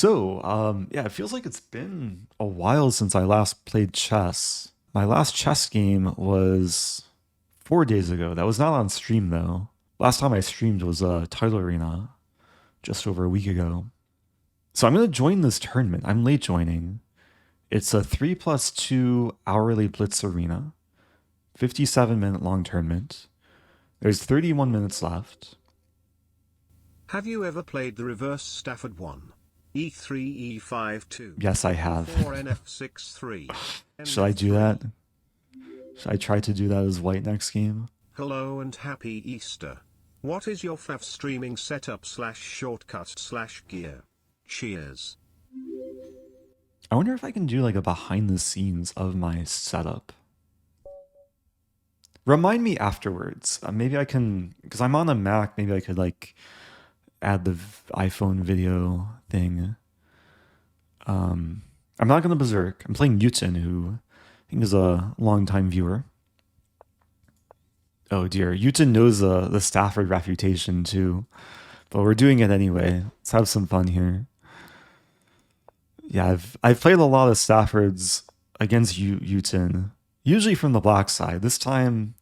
Yeah, it feels like it's been a while since I last played chess. My last chess game was 4 days ago. That was not on stream though. Last time I streamed was Title Arena just over a week ago. So I'm gonna join this tournament. I'm late joining. It's a 3+2 hourly blitz arena, 57-minute long tournament. There's 31 minutes left. Have you ever played the reverse Stafford 1? E3, E5, 2. Yes, I have. 4 NF6, 3. Should I do that? Should I try to do that as white next game? Hello and happy Easter. What is your fav streaming setup / shortcut / gear? Cheers. I wonder if I can do like a behind the scenes of my setup. Remind me afterwards. Maybe I can, because I'm on a Mac, maybe I could like add the iPhone video thing. I'm not going to berserk. I'm playing Yuutin, who I think is a longtime viewer. Oh dear, Yuutin knows the Stafford reputation too, but we're doing it anyway. Let's have some fun here. Yeah, I've played a lot of Staffords against Yuutin, usually from the black side. This time,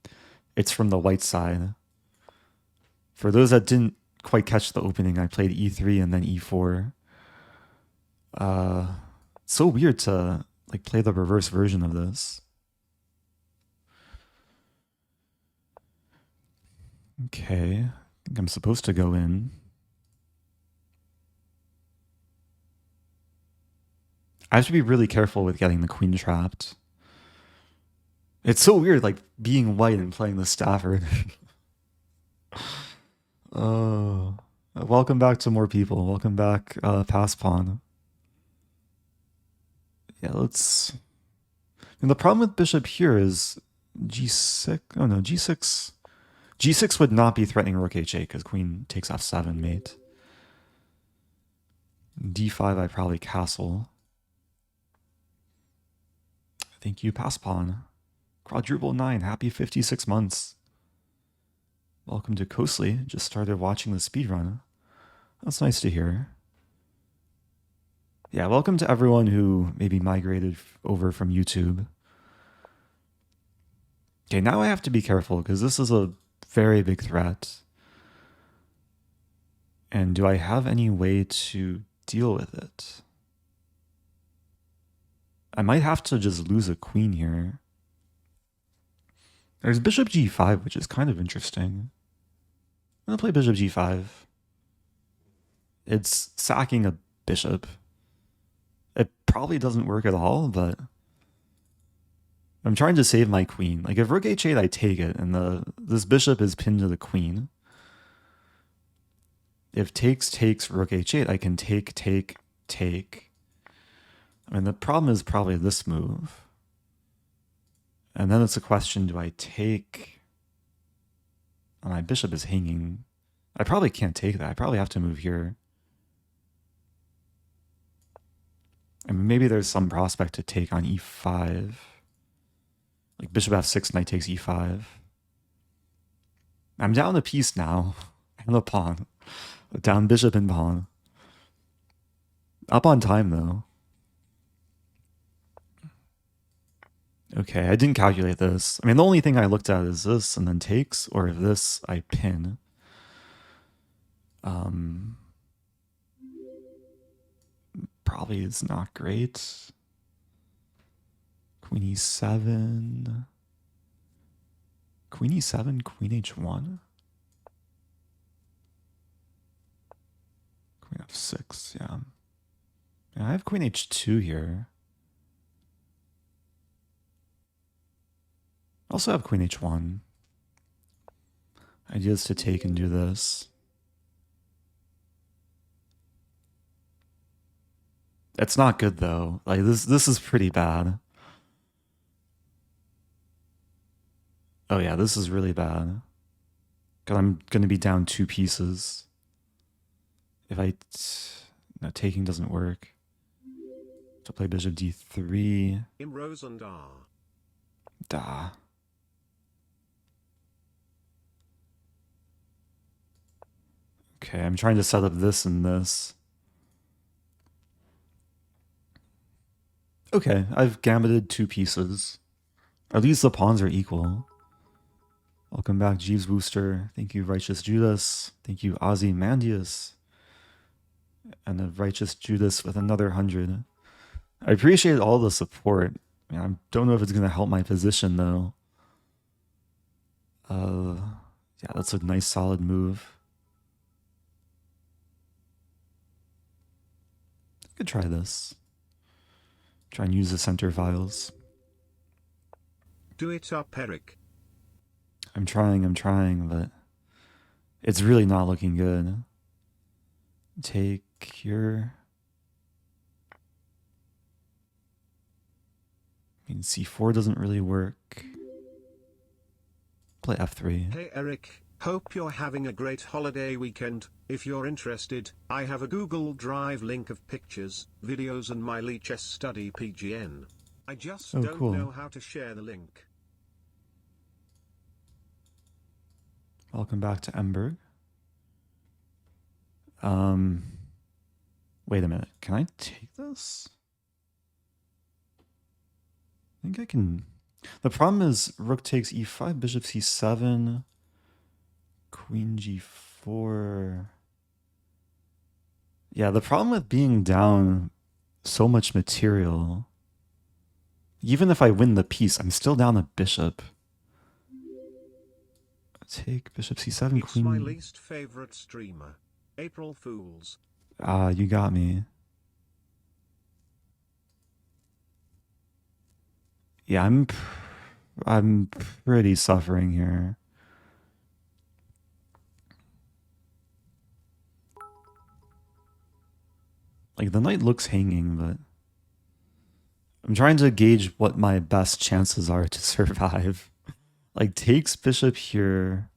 it's from the white side. For those that didn't quite catch the opening, I played E3 and then E4. It's so weird to like play the reverse version of this. Okay, I think I'm supposed to go in. I have to be really careful with getting the queen trapped. It's so weird, like being white and playing the Stafford. Oh, welcome back to more people. Welcome back, pass pawn. Yeah, let's. And the problem with bishop here is g6. Oh no, g6. G6 would not be threatening rook h8 because queen takes f7 mate. d5 I probably castle. Thank you, pass pawn. Quadruple 9, happy 56 months. Welcome to Coastly. Just started watching the speedrun. That's nice to hear. Yeah, welcome to everyone who maybe migrated over from YouTube. Okay, now I have to be careful because this is a very big threat. And do I have any way to deal with it? I might have to just lose a queen here. There's bishop g5, which is kind of interesting. I'm going to play bishop g5. It's sacking a bishop. It probably doesn't work at all, but I'm trying to save my queen. Like if rook h8, I take it, and this bishop is pinned to the queen. If takes rook h8, I can take. I mean, the problem is probably this move. And then it's a question, do I take? Oh, my bishop is hanging. I probably can't take that. I probably have to move here. I mean, maybe there's some prospect to take on e5. Like bishop f6, knight takes e5. I'm down a piece now. And a pawn. Down bishop and pawn. Up on time, though. Okay, I didn't calculate this. I mean, the only thing I looked at is this and then takes, or if this, I pin. Probably is not great. Queen e7. Queen e7, queen h1. Queen f6, yeah. Yeah, I have queen h2 here. I also have queen h1. Ideas to take and do this. It's not good though. Like this is pretty bad. Oh yeah, this is really bad. Cause I'm gonna be down 2 pieces. If no, taking doesn't work. To play bishop d3. Im Rosen Da. Okay, I'm trying to set up this and this. Okay, I've gambited 2 pieces. At least the pawns are equal. Welcome back, Jeeves Booster. Thank you, Righteous Judas. Thank you, Ozymandias. And the Righteous Judas with another 100. I appreciate all the support. I don't know if it's going to help my position, though. Yeah, that's a nice, solid move. I could try this. Try and use the center files. Do it up, Eric. I'm trying, but it's really not looking good. Take here. I mean, C4 doesn't really work. Play F3. Hey Eric, hope you're having a great holiday weekend. If you're interested, I have a Google Drive link of pictures, videos and my lichess study PGN. I just don't know how to share the link. Welcome back to Emberg. Wait a minute. Can I take this? I think I can. The problem is rook takes e5, bishop c7, queen g4. Yeah, the problem with being down so much material, even if I win the piece, I'm still down a bishop. Take bishop c7, it's queen. My least favorite streamer. April Fools. Ah, you got me. Yeah, I'm pretty suffering here. Like, the knight looks hanging, but I'm trying to gauge what my best chances are to survive. Like, takes bishop here,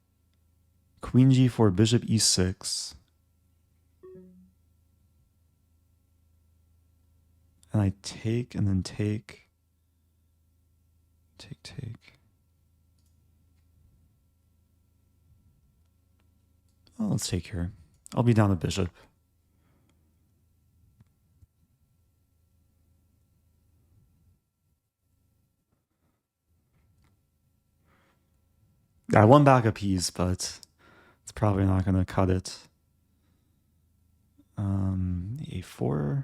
queen g4, bishop e6. And I take, and then take. Take. Oh, let's take here. I'll be down a bishop. I won back a piece, but it's probably not going to cut it. A4.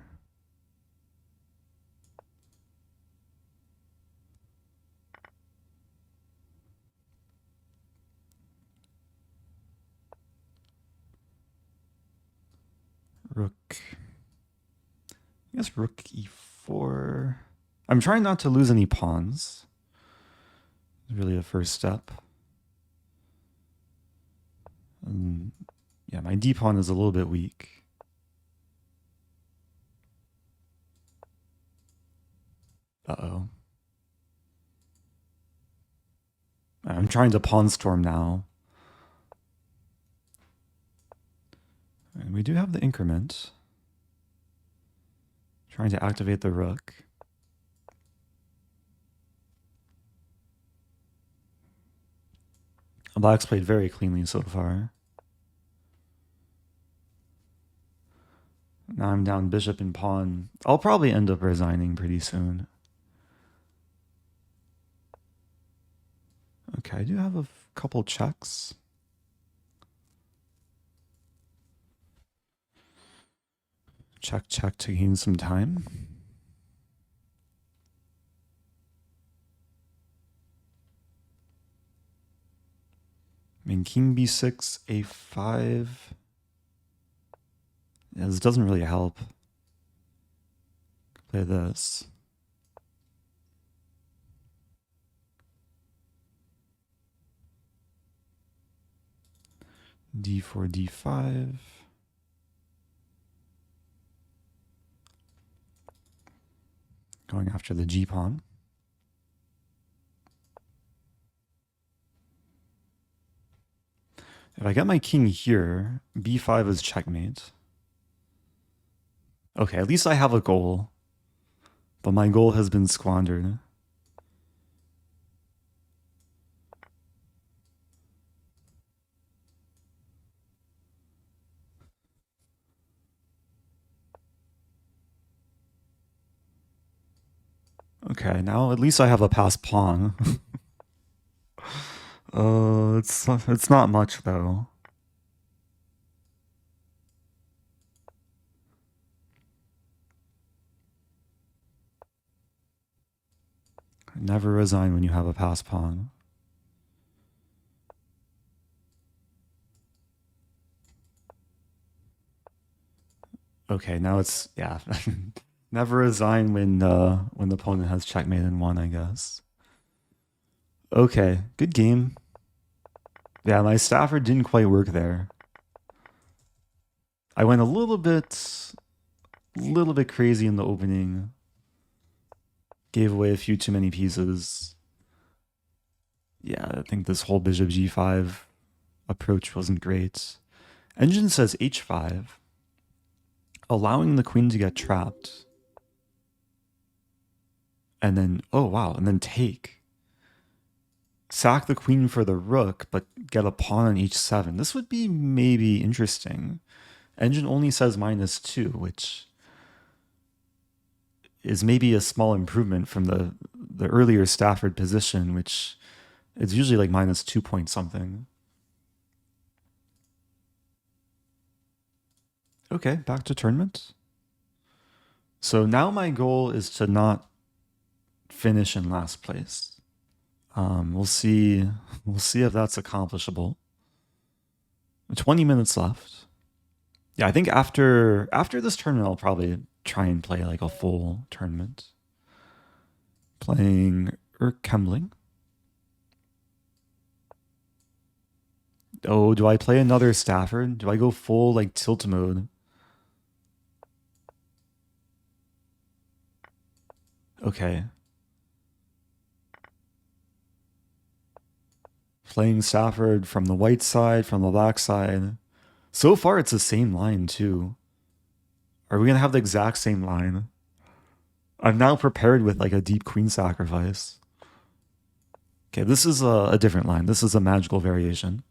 Rook. I guess rook e4. I'm trying not to lose any pawns. It's really a first step. Yeah, my d pawn is a little bit weak. Uh-oh. I'm trying to pawn storm now. And we do have the increment. Trying to activate the rook. Black's played very cleanly so far. Now I'm down bishop and pawn. I'll probably end up resigning pretty soon. Okay, I do have a couple checks. Check to gain some time. I mean, king b6, a5. Yeah, this doesn't really help. Play this. d4, d5. Going after the g-pawn. If I get my king here, b5 is checkmate. Okay, at least I have a goal. But my goal has been squandered. Okay, now at least I have a passed pawn. It's not much though. Never resign when you have a passed pawn. Okay, now it's, yeah. Never resign when the opponent has checkmate in one, I guess. Okay, good game. Yeah, my Stafford didn't quite work there. I went a little bit crazy in the opening. Gave away a few too many pieces. Yeah, I think this whole bishop g5 approach wasn't great. Engine says h5, allowing the queen to get trapped. And then, oh wow, and then take. Sack the queen for the rook, but get a pawn on h7. This would be maybe interesting. Engine only says -2, which is maybe a small improvement from the earlier Stafford position, which is usually like -2 point something. Okay, back to tournament. So now my goal is to not finish in last place. We'll see if that's accomplishable. 20 minutes left. Yeah, I think after this tournament, I'll probably try and play like a full tournament. Playing erKHEMBILIG. Oh, do I play another Stafford? Do I go full like tilt mode? Okay. Playing Stafford from the white side, from the black side. So far, it's the same line, too. Are we going to have the exact same line? I'm now prepared with, like, a deep queen sacrifice. Okay, this is a different line. This is a magical variation.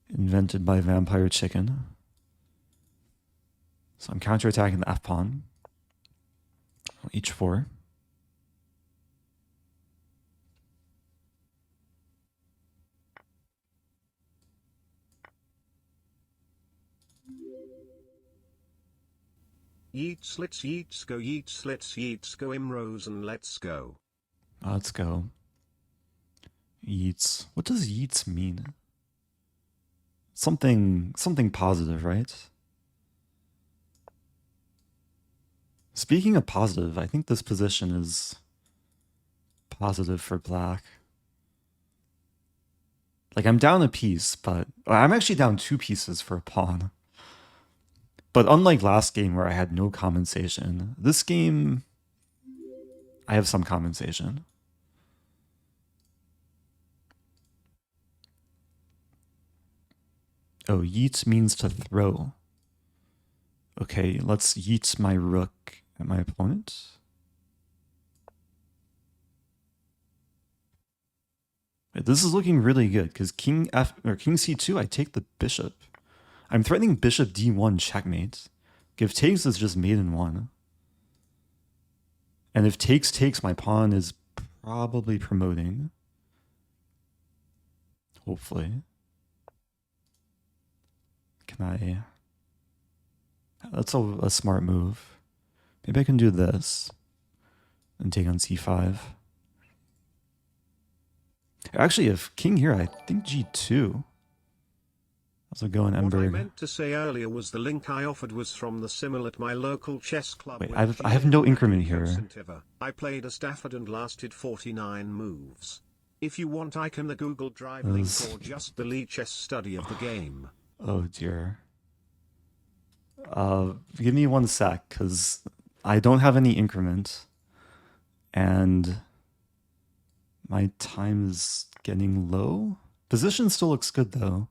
Invented by Vampire Chicken. So I'm counterattacking the f-pawn. h4. Yeats, let's yeats go, Rosen, let's go. Let's go. Yeats. What does yeats mean? Something positive, right? Speaking of positive, I think this position is positive for black. Like, I'm down a piece, but I'm actually down 2 pieces for a pawn. But unlike last game where I had no compensation, this game, I have some compensation. Oh, yeet means to throw. Okay, let's yeet my rook at my opponent. This is looking really good because king c2, I take the bishop. I'm threatening bishop d1 checkmate. If takes is just mate in 1. And if takes, my pawn is probably promoting. Hopefully. Can I... That's a smart move. Maybe I can do this and take on c5. Actually, if king here, I think g2. How's it going, Ember? What I meant to say earlier was the link I offered was from the Simul at my local chess club. Wait, I have no increment here. I played a Stafford and lasted 49 moves. If you want, I can the Google Drive link or just the lichess study of the game. Oh dear. Give me 1 sec, because I don't have any increment. And my time is getting low. Position still looks good, though.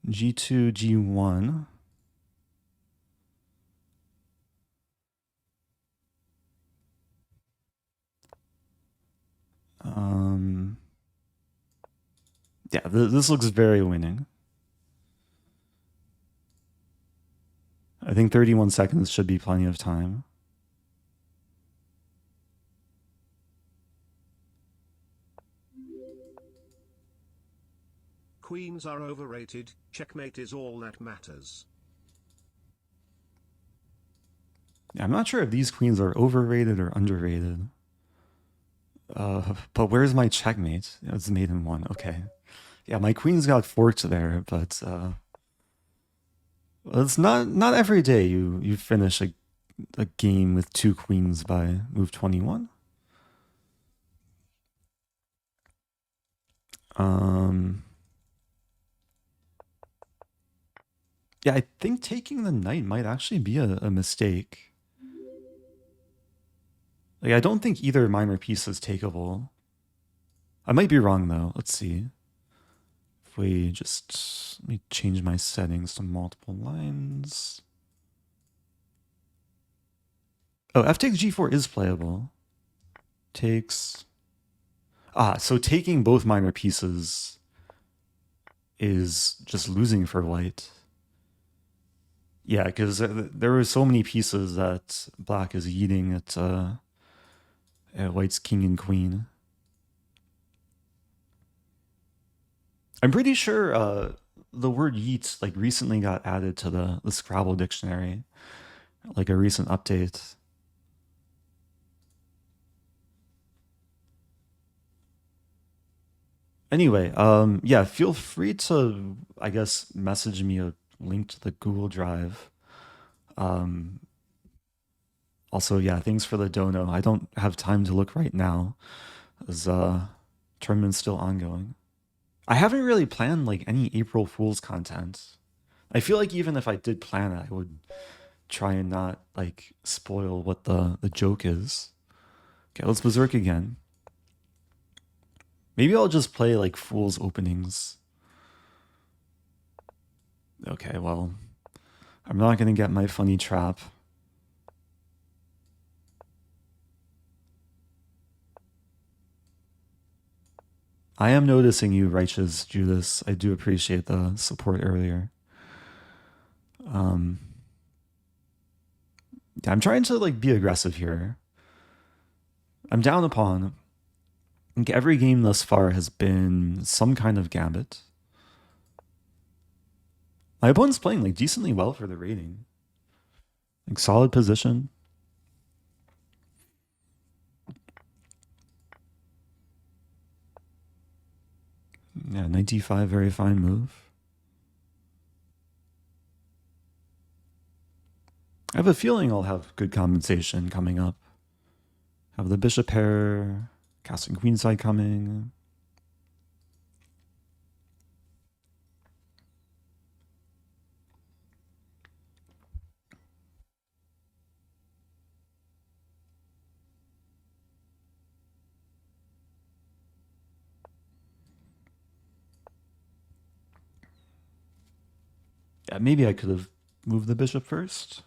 G2, G1. Yeah, this looks very winning. I think 31 seconds should be plenty of time. queens are overrated, checkmate is all that matters. Yeah, I'm not sure if these queens are overrated or underrated. But where's my checkmate? It's mate in one. Okay. Yeah, my queens got forked there, but it's not every day you finish a game with 2 queens by move 21. Yeah, I think taking the knight might actually be a mistake. Like, I don't think either minor piece is takeable. I might be wrong, though. Let's see. If we just... Let me change my settings to multiple lines. Oh, f takes g4 is playable. Takes... so taking both minor pieces is just losing for white. Yeah, because there were so many pieces that black is eating at white's king and queen. I'm pretty sure the word yeet like recently got added to the Scrabble dictionary, like a recent update. Anyway, yeah, feel free to, I guess, message me a link to the Google Drive. Also, yeah, thanks for the dono. I don't have time to look right now, as tournament's still ongoing. I haven't really planned like any April Fool's content. I feel like even if I did plan it, I would try and not like spoil what the joke is. Okay, let's berserk again. Maybe I'll just play like Fool's openings. Okay, well, I'm not gonna get my funny trap. I am noticing you, Righteous Judas. I do appreciate the support earlier. Yeah, I'm trying to like be aggressive here. I'm down a pawn. I think every game thus far has been some kind of gambit. My opponent's playing like decently well for the rating. Like solid position. Yeah, 95, very fine move. I have a feeling I'll have good compensation coming up. Have the bishop pair, casting queenside coming. Yeah, maybe I could have moved the bishop first.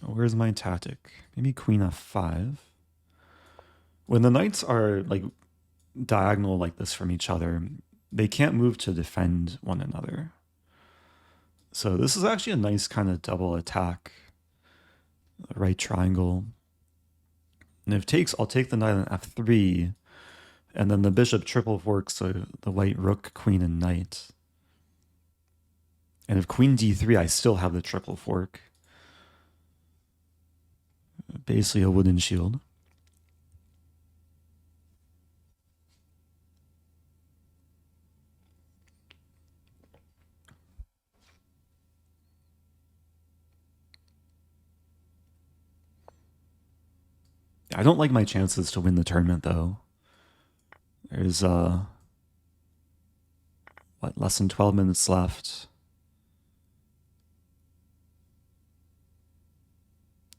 Oh, where's my tactic? Maybe queen f5. When the knights are like diagonal like this from each other, they can't move to defend one another. So this is actually a nice kind of double attack. Right triangle. And if takes, I'll take the knight on f3, and then the bishop triple forks the white rook, queen, and knight. And if queen d3, I still have the triple fork. Basically a wooden shield. I don't like my chances to win the tournament, though. There's, less than 12 minutes left.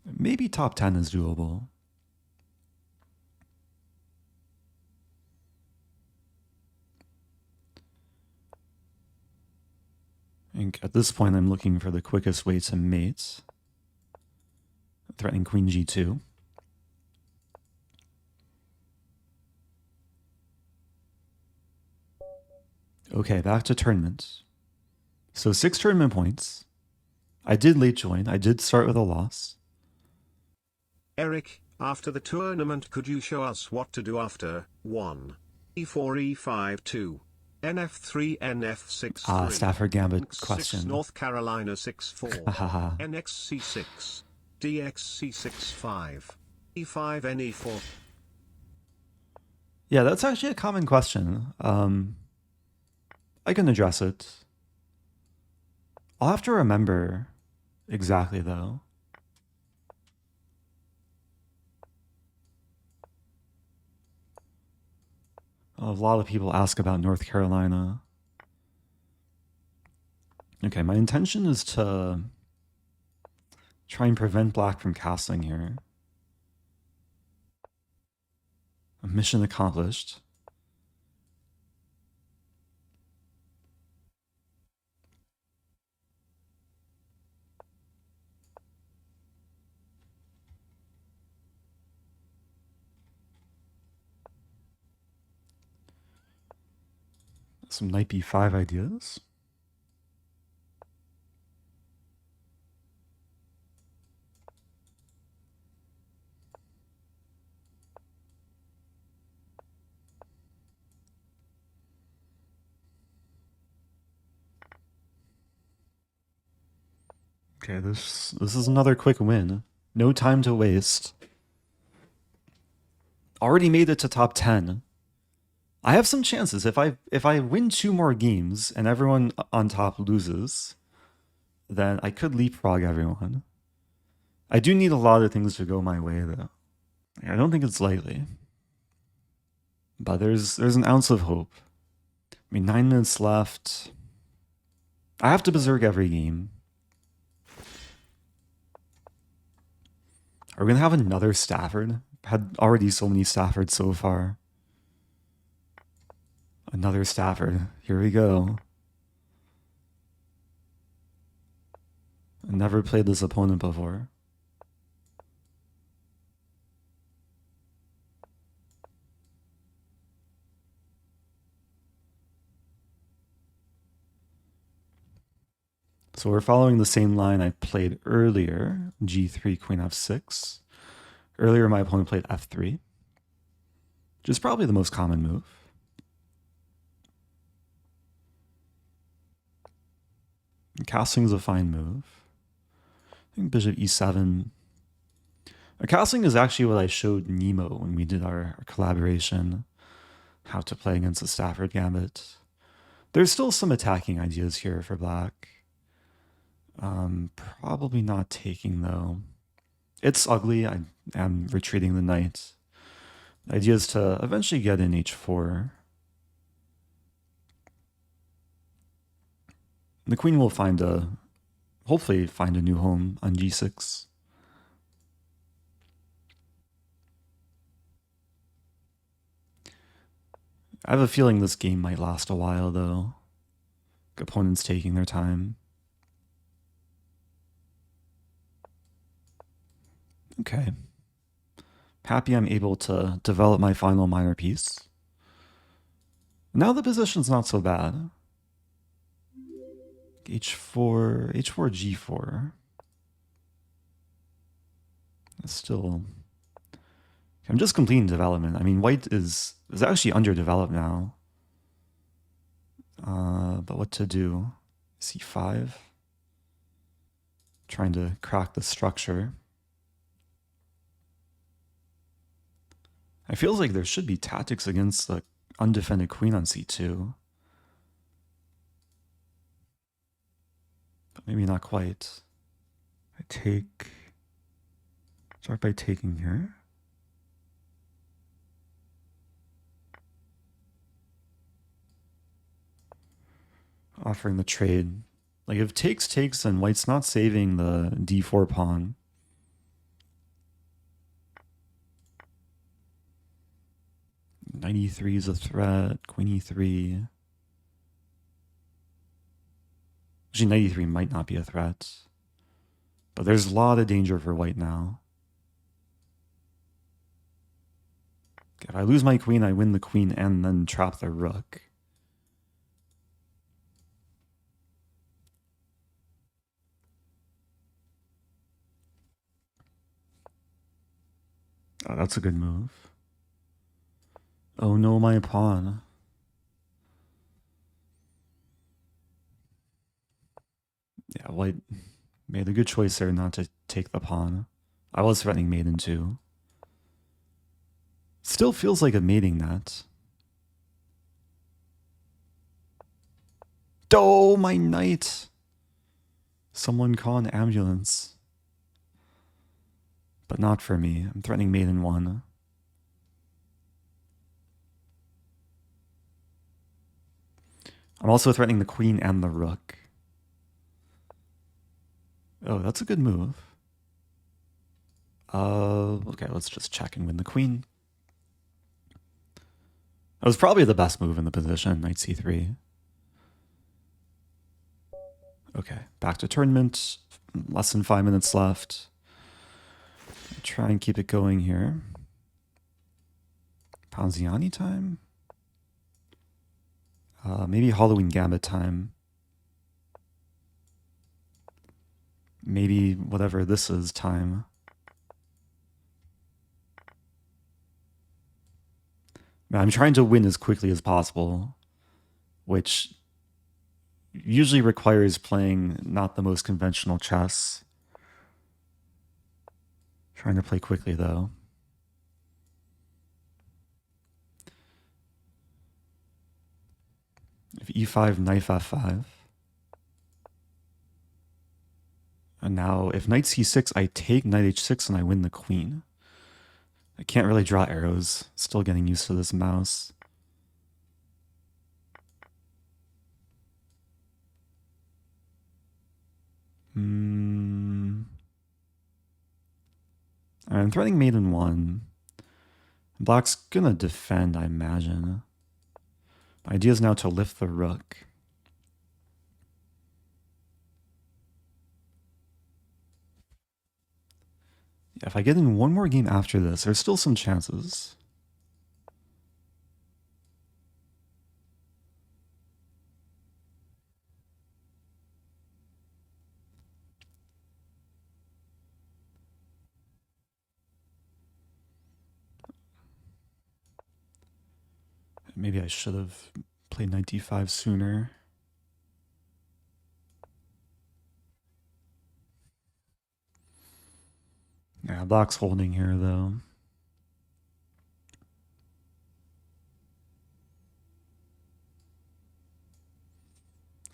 Maybe top 10 is doable. I think at this point I'm looking for the quickest way to mate. Threatening queen g2. Okay, back to tournament. So 6 tournament points. I did late join. I did start with a loss. Eric, after the tournament could you show us what to do after 1. E4 E5 2. NF3 NF6 3. Stafford Gambit 6 question. North Carolina 6 4. NX C6. DX C6 5. E5 NE4. Yeah, that's actually a common question. I can address it. I'll have to remember exactly, though. A lot of people ask about North Carolina. Okay, my intention is to try and prevent black from castling here. Mission accomplished. Some knight b5 ideas. Okay, this is another quick win. No time to waste. Already made it to top 10. I have some chances. If I win 2 more games and everyone on top loses, then I could leapfrog everyone. I do need a lot of things to go my way, though. I don't think it's likely. But there's an ounce of hope. I mean, 9 minutes left. I have to berserk every game. Are we going to have another Stafford? Had already so many Staffords so far. Another Stafford. Here we go. I never played this opponent before. So we're following the same line I played earlier. G3, Queen F6. Earlier my opponent played F3. Which is probably the most common move. Castling is a fine move. I think Bishop E7. Castling is actually what I showed Nemo when we did our collaboration. How to play against the Stafford Gambit. There's still some attacking ideas here for black. Probably not taking, though. It's ugly. I am retreating the knight. The idea is to eventually get in H4. The queen will hopefully find a new home on G6. I have a feeling this game might last a while, though. Opponents taking their time. Okay. Happy I'm able to develop my final minor piece. Now the position's not so bad. H4, G4. Still, I'm just completing development. I mean, white is actually underdeveloped now. But what to do? C5. Trying to crack the structure. I feel like there should be tactics against the undefended queen on C2. But maybe not quite. Start by taking here. Offering the trade. Like if takes, then white's not saving the D4 pawn. Knight E3 is a threat. Queen E3. Actually, Knight E3 might not be a threat. But there's a lot of danger for white now. If I lose my queen, I win the queen and then trap the rook. Oh, that's a good move. Oh no, my pawn. Yeah, white made a good choice there not to take the pawn. I was threatening mate in 2. Still feels like a mating net. Oh, my knight! Someone call an ambulance. But not for me. I'm threatening mate in 1. I'm also threatening the queen and the rook. Oh, that's a good move. Okay, let's just check and win the queen. That was probably the best move in the position, knight c3. Okay, back to tournament. Less than 5 minutes left. Try and keep it going here. Ponziani time? Maybe Halloween Gambit time. Maybe whatever this is time. I'm trying to win as quickly as possible, which usually requires playing not the most conventional chess. Trying to play quickly though. If e5, knight f5. And now if knight c6, I take knight h6 and I win the queen. I can't really draw arrows. Still getting used to this mouse. I'm threatening mate in 1. Black's gonna defend, I imagine. My idea is now to lift the rook. Yeah, if I get in one more game after this, there's still some chances. Maybe I should have played knight d5 sooner. Yeah, Black's holding here, though.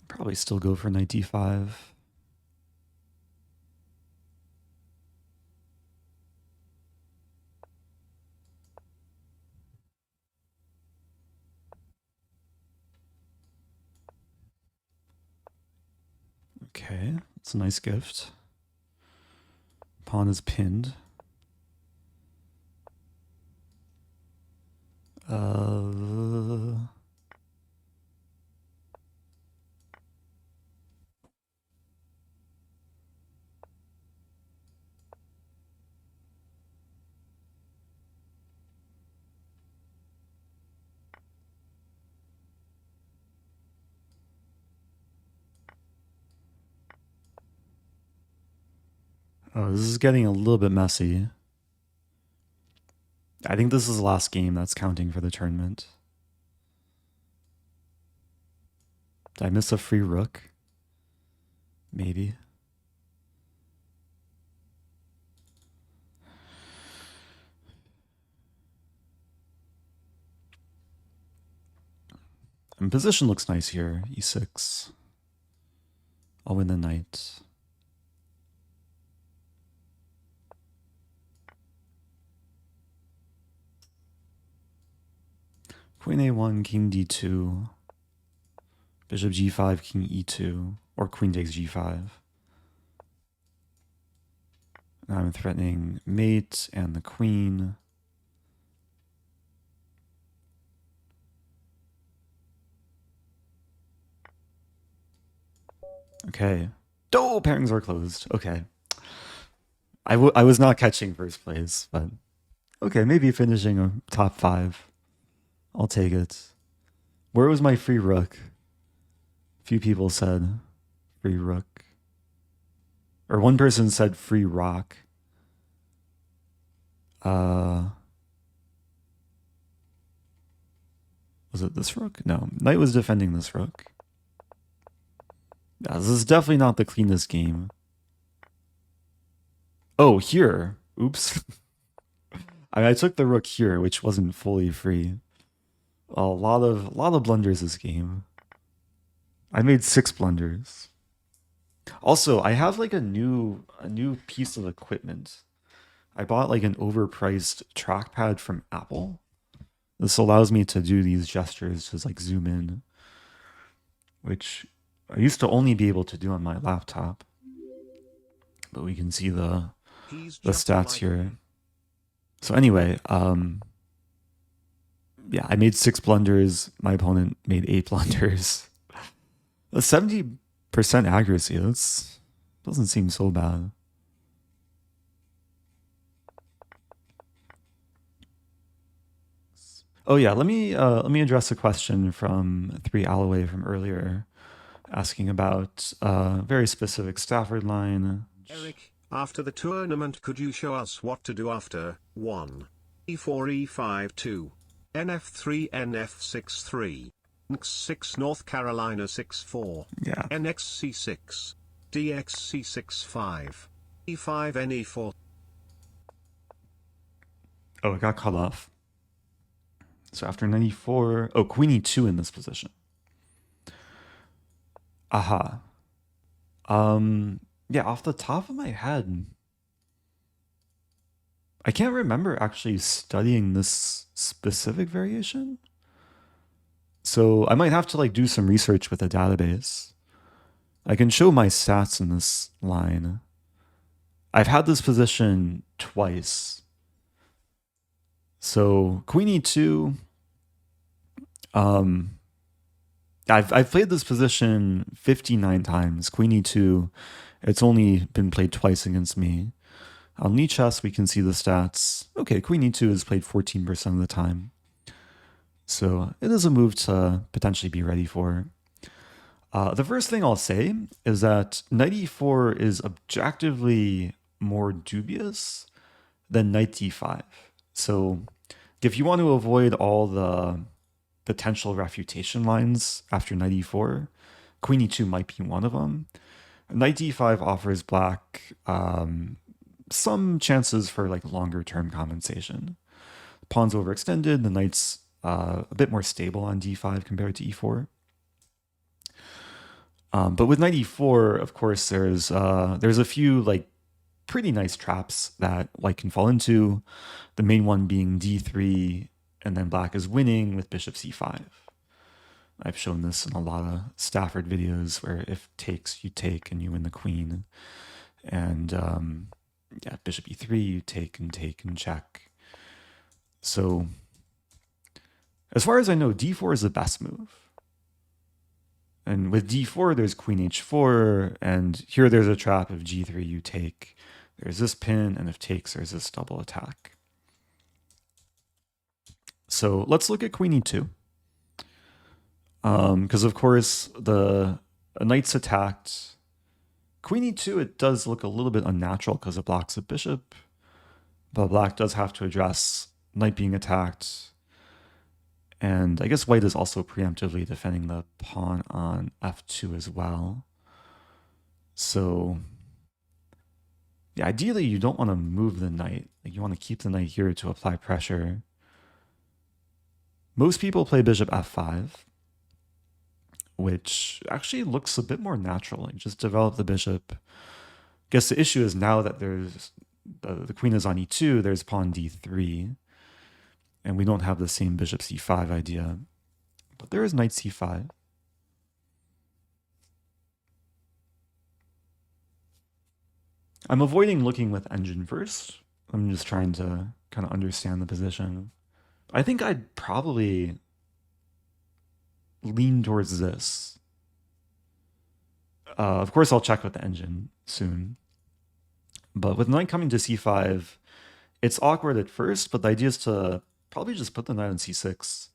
Probably still go for knight d5. Okay, it's a nice gift. Pawn is pinned. Oh, this is getting a little bit messy. I think this is the last game that's counting for the tournament. Did I miss a free rook? Maybe. And position looks nice here. e6. I'll win the knight. Queen a1, king d2, bishop g5, king e2, or queen takes g5. Now I'm threatening mate and the queen. Okay. Oh, pairings are closed. Okay. I was not catching first place, but okay, maybe finishing a top 5. I'll take it. Where was my free rook? A few people said free rook. Or one person said free rock. Was it this rook? No, knight was defending this rook. Yeah, this is definitely not the cleanest game. Oh, here. Oops. I took the rook here, which wasn't fully free. A lot of blunders this game. I made 6 blunders. Also, I have like a new piece of equipment. I bought like an overpriced trackpad from Apple. This allows me to do these gestures, just like zoom in, which I used to only be able to do on my laptop. But we can see the stats here. So anyway, yeah, I made 6 blunders. My opponent made 8 blunders. A 70% accuracy. That doesn't seem so bad. Oh yeah, let me address a question from 3 Alloway from earlier, asking about a very specific Stafford line. Eric, after the tournament, could you show us what to do after 1 e4 e5 2 nf3 nf6 3 nx6 North Carolina 6 4 yeah nx c6 dx c6 5 e5 ne4? Oh, it got cut off. So after 94, oh, queen e2 in this position. Aha. Yeah, off the top of my head, I can't remember actually studying this specific variation. So I might have to like do some research with a database. I can show my stats in this line. I've had this position twice. So queen e2. I've played this position 59 times. Queen e2. It's only been played twice against me. On lichess, we can see the stats. Okay, queen e2 is played 14% of the time. So it is a move to potentially be ready for. The first thing I'll say is that knight e4 is objectively more dubious than knight d5. So if you want to avoid all the potential refutation lines after knight e4, queen e2 might be one of them. Knight d5 offers black some chances for like longer term compensation. Pawn's overextended, the knight's a bit more stable on d5 compared to e4. But with knight e4, of course, there's a few like pretty nice traps that white can fall into. The main one being d3, and then black is winning with bishop c5. I've shown this in a lot of Stafford videos where if takes, you take and you win the queen. And yeah, bishop e3, you take and check. So as far as I know, d4 is the best move. And with d4, there's queen h4, and here there's a trap of g3, you take. There's this pin, and if takes, there's this double attack. So let's look at queen e2. Because of course, a knight's attacked. Queen e2, it does look a little bit unnatural because it blocks a bishop, but black does have to address knight being attacked. And I guess white is also preemptively defending the pawn on f2 as well. So yeah, ideally you don't want to move the knight. Like you want to keep the knight here to apply pressure. Most people play bishop f5, which actually looks a bit more natural. Like just develop the bishop. I guess the issue is now that there's the queen is on e2, there's pawn d3. And we don't have the same bishop c5 idea. But there is knight c5. I'm avoiding looking with engine first. I'm just trying to kind of understand the position. I think I'd probably lean towards this. Of course, I'll check with the engine soon. But with knight coming to c5, it's awkward at first, but the idea is to probably just put the knight on c6,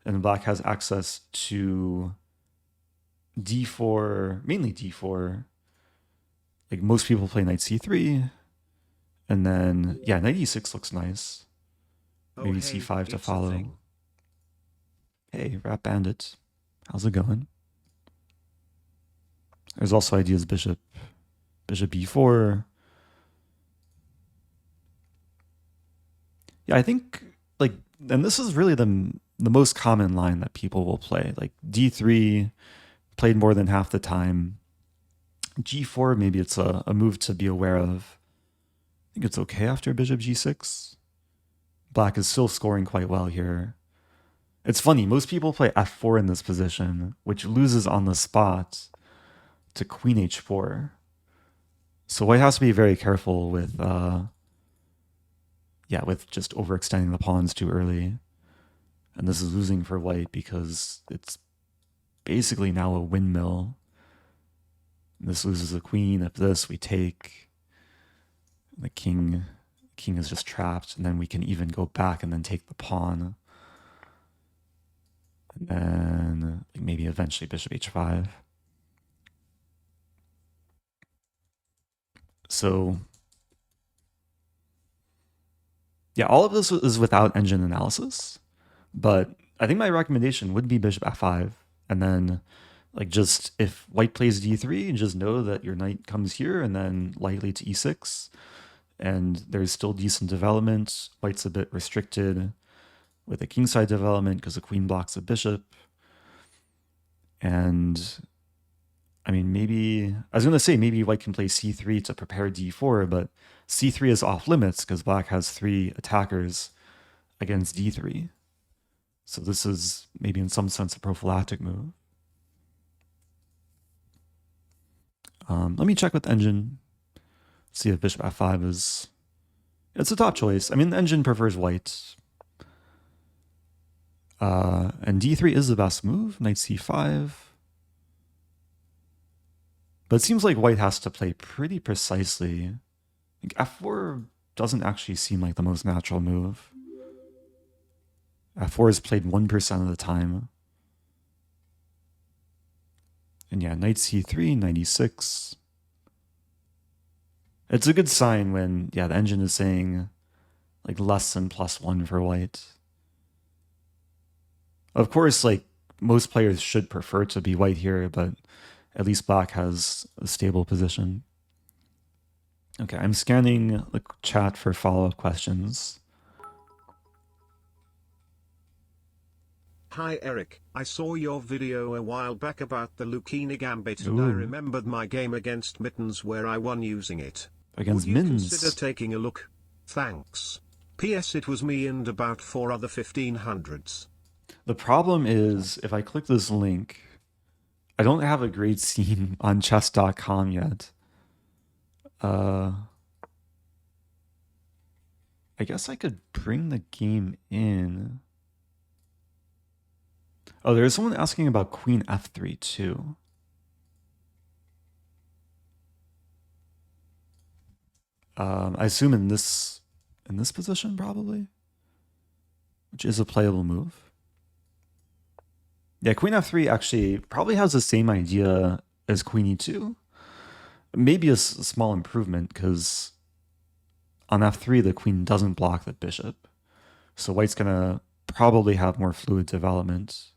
and black has access to d4, mainly d4. Like most people play knight c3, And then, yeah, knight e6 looks nice. Maybe hey, c5 to it's follow. Hey, Rat Bandit. How's it going? There's also ideas bishop e4. Yeah, I think, like, and this is really the most common line that people will play. Like d3 played more than half the time. g4, maybe it's a move to be aware of. I think it's okay after bishop g6. Black is still scoring quite well here. It's funny, most people play f4 in this position, which loses on the spot to queen h4. So white has to be very careful with with just overextending the pawns too early. And this is losing for white because it's basically now a windmill. This loses the queen. If this, we take. The king is just trapped, and then we can even go back and then take the pawn. And then maybe eventually bishop h5. So yeah, all of this is without engine analysis, but I think my recommendation would be bishop f5, and then like just if white plays d3, just know that your knight comes here and then lightly to e6, and there's still decent development. White's a bit restricted with a kingside development because the queen blocks a bishop. And I mean, maybe, I was going to say maybe white can play c3 to prepare d4, but c3 is off limits because black has 3 attackers against d3. So this is maybe in some sense a prophylactic move. Let me check with engine. See if bishop f5 is... It's a top choice. I mean, the engine prefers white. And d3 is the best move. Knight c5. But it seems like white has to play pretty precisely. Like f4 doesn't actually seem like the most natural move. f4 is played 1% of the time. And yeah, knight c3, knight e6. It's a good sign when, yeah, the engine is saying like less than +1 for white. Of course, like most players should prefer to be white here, but at least black has a stable position. Okay, I'm scanning the chat for follow-up questions. Hi Eric, I saw your video a while back about the Alekhine Gambit and I remembered my game against Mittens where I won using it. Against Would you Mittens? consider taking a look? Thanks. P.S. It was me and about 4 other 1500s. The problem is, if I click this link, I don't have a great scene on chess.com yet. I guess I could bring the game in. Oh, there's someone asking about queen f3 too. I assume in this position probably, which is a playable move. Yeah, queen f3 actually probably has the same idea as queen e2. Maybe a small improvement because on f3 the queen doesn't block the bishop. So white's gonna probably have more fluid development.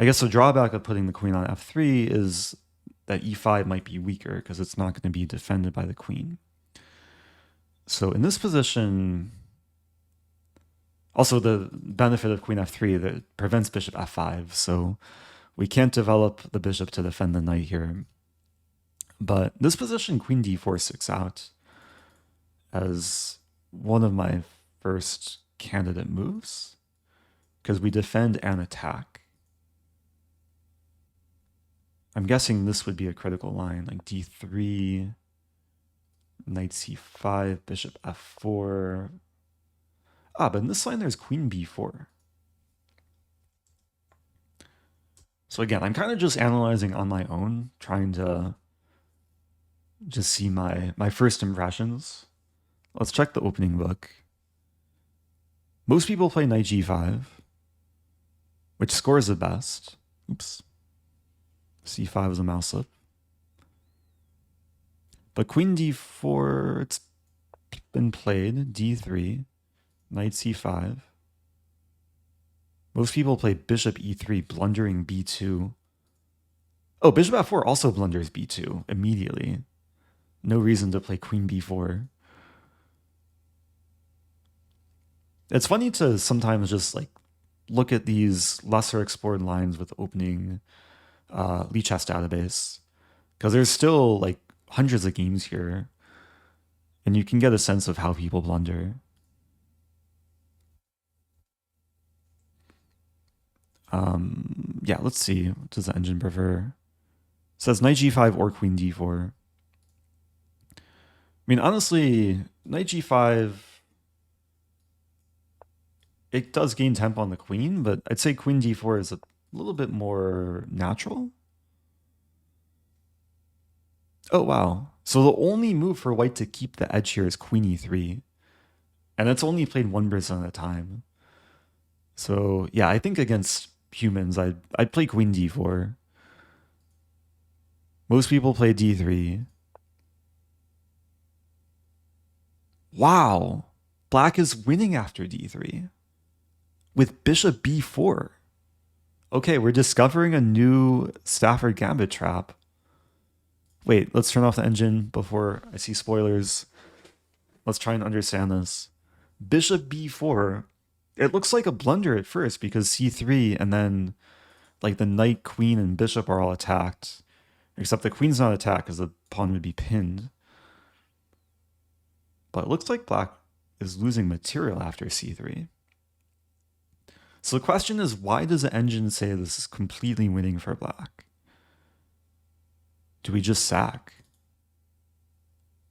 I guess the drawback of putting the queen on f3 is that e5 might be weaker because it's not going to be defended by the queen. So in this position, also the benefit of queen f3 that it prevents bishop f5, so we can't develop the bishop to defend the knight here. But this position, queen d4 sticks out as one of my first candidate moves because we defend and attack. I'm guessing this would be a critical line, like d3, knight c5, bishop f4. But in this line there's queen b4. So again, I'm kind of just analyzing on my own, trying to just see my first impressions. Let's check the opening book. Most people play knight g5, which scores the best. Oops. c5 is a mouse slip. But queen d4, it's been played. D3, knight c5. Most people play bishop e3, blundering b2. Oh, bishop f4 also blunders b2 immediately. No reason to play queen b4. It's funny to sometimes just like look at these lesser explored lines with opening lichess database, because there's still like hundreds of games here, and you can get a sense of how people blunder. Yeah, let's see. What does the engine prefer? It says knight g5 or queen d4. I mean, honestly, knight g5, it does gain tempo on the queen, but I'd say queen d4 is a little bit more natural. Oh, wow. So the only move for white to keep the edge here is queen e3. And it's only played 1% at a time. So yeah, I think against humans, I'd play queen d4. Most people play d3. Wow. Black is winning after d3 with bishop b4. Okay, we're discovering a new Stafford Gambit trap. Wait, let's turn off the engine before I see spoilers. Let's try and understand this. Bishop b4. It looks like a blunder at first because c3 and then like the knight, queen, and bishop are all attacked. Except the queen's not attacked because the pawn would be pinned. But it looks like black is losing material after c3. So the question is, why does the engine say this is completely winning for black? Do we just sack?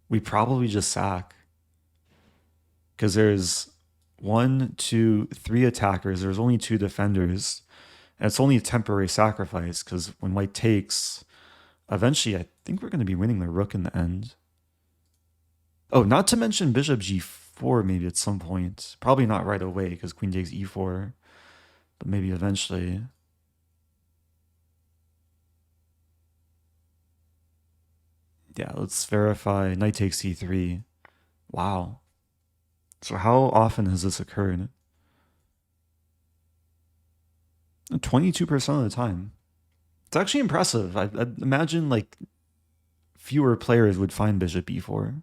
We probably just sack. Because there's 1, 2, 3 attackers. There's only 2 defenders. And it's only a temporary sacrifice because when white takes, eventually I think we're going to be winning the rook in the end. Oh, not to mention bishop g4 maybe at some point. Probably not right away because queen takes e4. But maybe eventually. Yeah, let's verify. Knight takes c3. Wow. So how often has this occurred? 22% of the time. It's actually impressive. I'd imagine like fewer players would find bishop e4.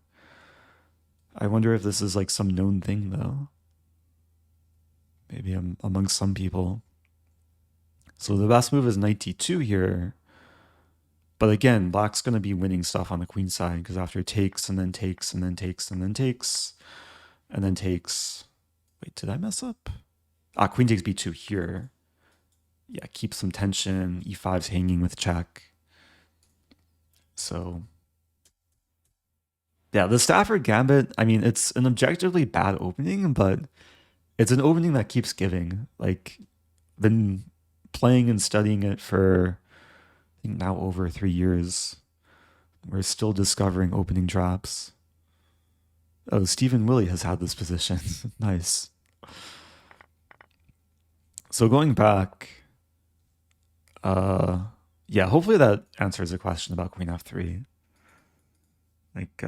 I wonder if this is like some known thing though. Maybe among some people. So the best move is knight d2 here. But again, black's going to be winning stuff on the queen side because after takes and then takes and then takes and then takes and then takes. Wait, did I mess up? Ah, queen takes b2 here. Yeah, keep some tension. e5's hanging with check. So yeah, the Stafford Gambit, I mean, it's an objectively bad opening, but it's an opening that keeps giving. Like, been playing and studying it for, I think, now over 3 years. We're still discovering opening traps. Oh, Stephen Willie has had this position. Nice. So going back, yeah, hopefully that answers the question about queen f3. Like,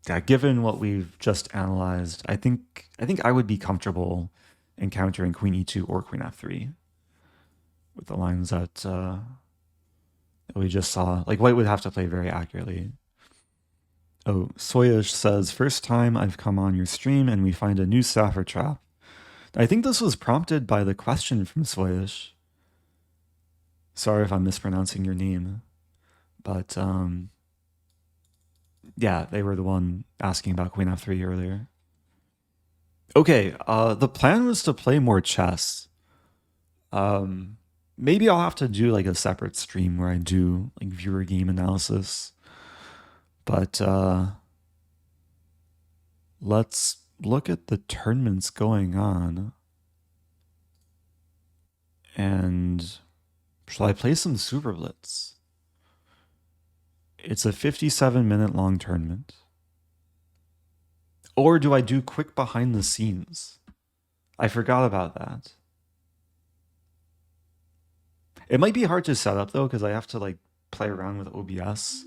yeah, given what we've just analyzed, I think I would be comfortable encountering queen e2 or queen f3 with the lines that we just saw. Like, white would have to play very accurately. Oh, Soyish says, first time I've come on your stream and we find a new Stafford trap. I think this was prompted by the question from Soyish. Sorry if I'm mispronouncing your name. But, yeah, they were the one asking about queen f3 earlier. Okay, the plan was to play more chess. Maybe I'll have to do like a separate stream where I do like viewer game analysis. But let's look at the tournaments going on. And shall I play some Superblitz? It's a 57-minute long tournament. Or do I do quick behind the scenes? I forgot about that. It might be hard to set up though, because I have to like play around with OBS.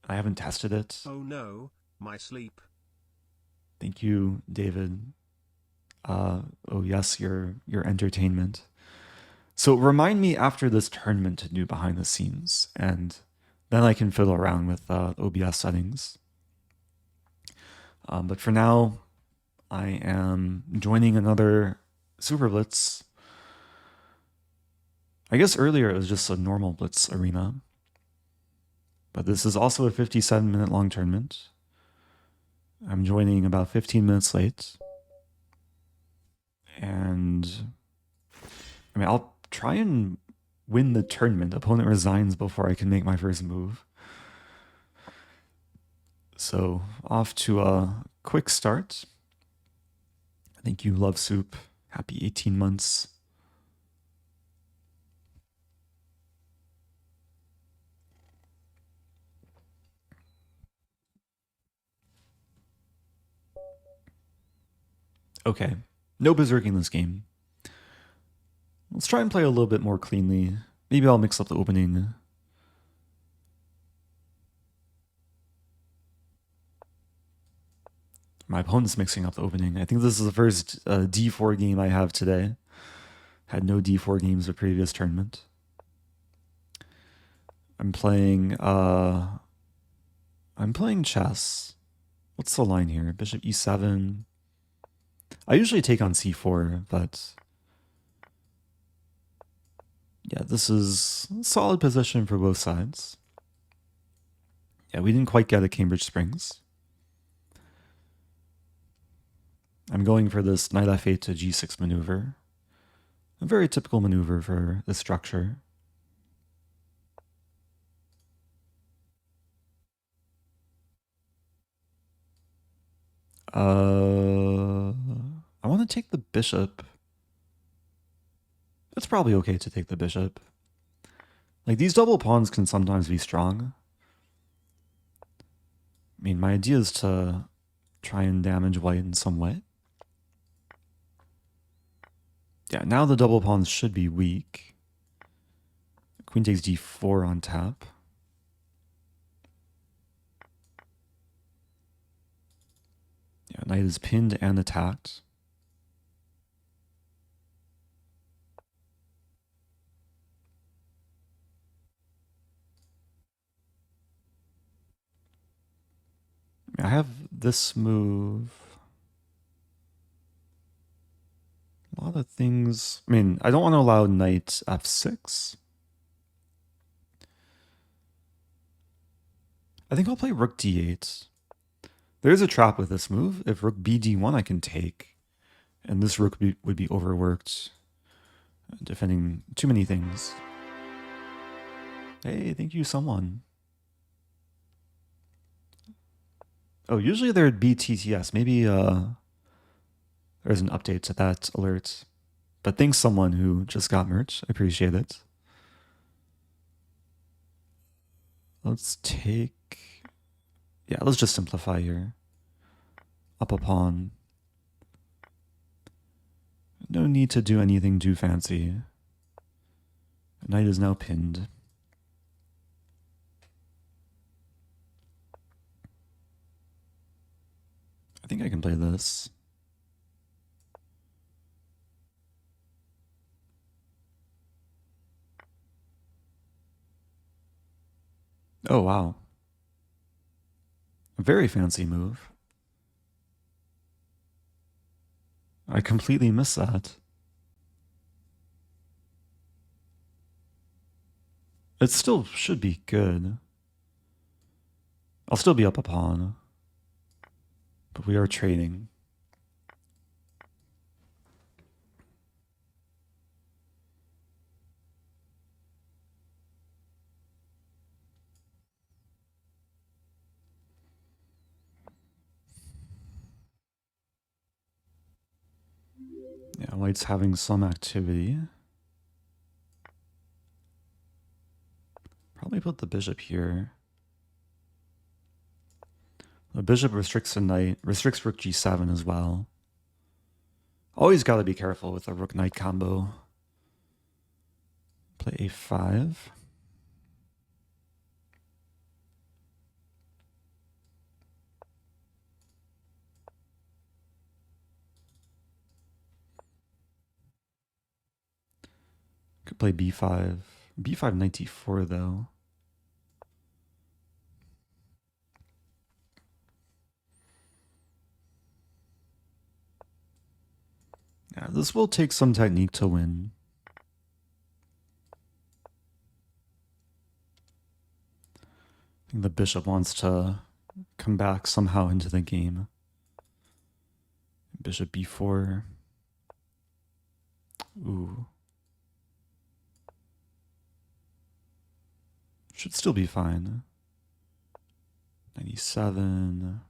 I haven't tested it. Oh no, my sleep. Thank you, David. Oh yes, your entertainment. So remind me after this tournament to do behind the scenes, and then I can fiddle around with OBS settings. But for now, I am joining another Superblitz. I guess earlier it was just a normal Blitz arena. But this is also a 57-minute long tournament. I'm joining about 15 minutes late. And I mean, I'll try and win the tournament. Opponent resigns before I can make my first move. So off to a quick start. Thank you, Love Soup. Happy 18 months. Okay, no berserking this game. Let's try and play a little bit more cleanly. Maybe I'll mix up the opening. My opponent's mixing up the opening. I think this is the first D4 game I have today. Had no D4 games the previous tournament. I'm playing chess. What's the line here? Bishop E7. I usually take on C4, but yeah, this is a solid position for both sides. Yeah, we didn't quite get a Cambridge Springs. I'm going for this knight f8 to g6 maneuver. A very typical maneuver for this structure. I want to take the bishop. It's probably okay to take the bishop. Like, these double pawns can sometimes be strong. I mean, my idea is to try and damage white in some way. Yeah, now the double pawns should be weak. Queen takes d4 on tap. Yeah, knight is pinned and attacked. I have this move. A lot of things. I mean, I don't want to allow knight f6. I think I'll play rook d8. There's a trap with this move. If rook bd1, I can take. And this rook would be overworked, defending too many things. Hey, thank you, someone. Oh, usually there'd be TTS. Maybe there's an update to that alert. But thanks, someone who just got merch. I appreciate it. Let's take... Yeah, let's just simplify here. Up a pawn. No need to do anything too fancy. Knight is now pinned. I think I can play this. Oh, wow. A very fancy move. I completely missed that. It still should be good. I'll still be up a pawn. But we are trading. Yeah, white's having some activity. Probably put the bishop here. The bishop restricts the knight, restricts rook g7 as well. Always got to be careful with the rook-knight combo. Play a5. could play b5. b5 knight d4 though. Yeah, this will take some technique to win. I think the bishop wants to come back somehow into the game. Bishop b4. Ooh. Should still be fine. 97.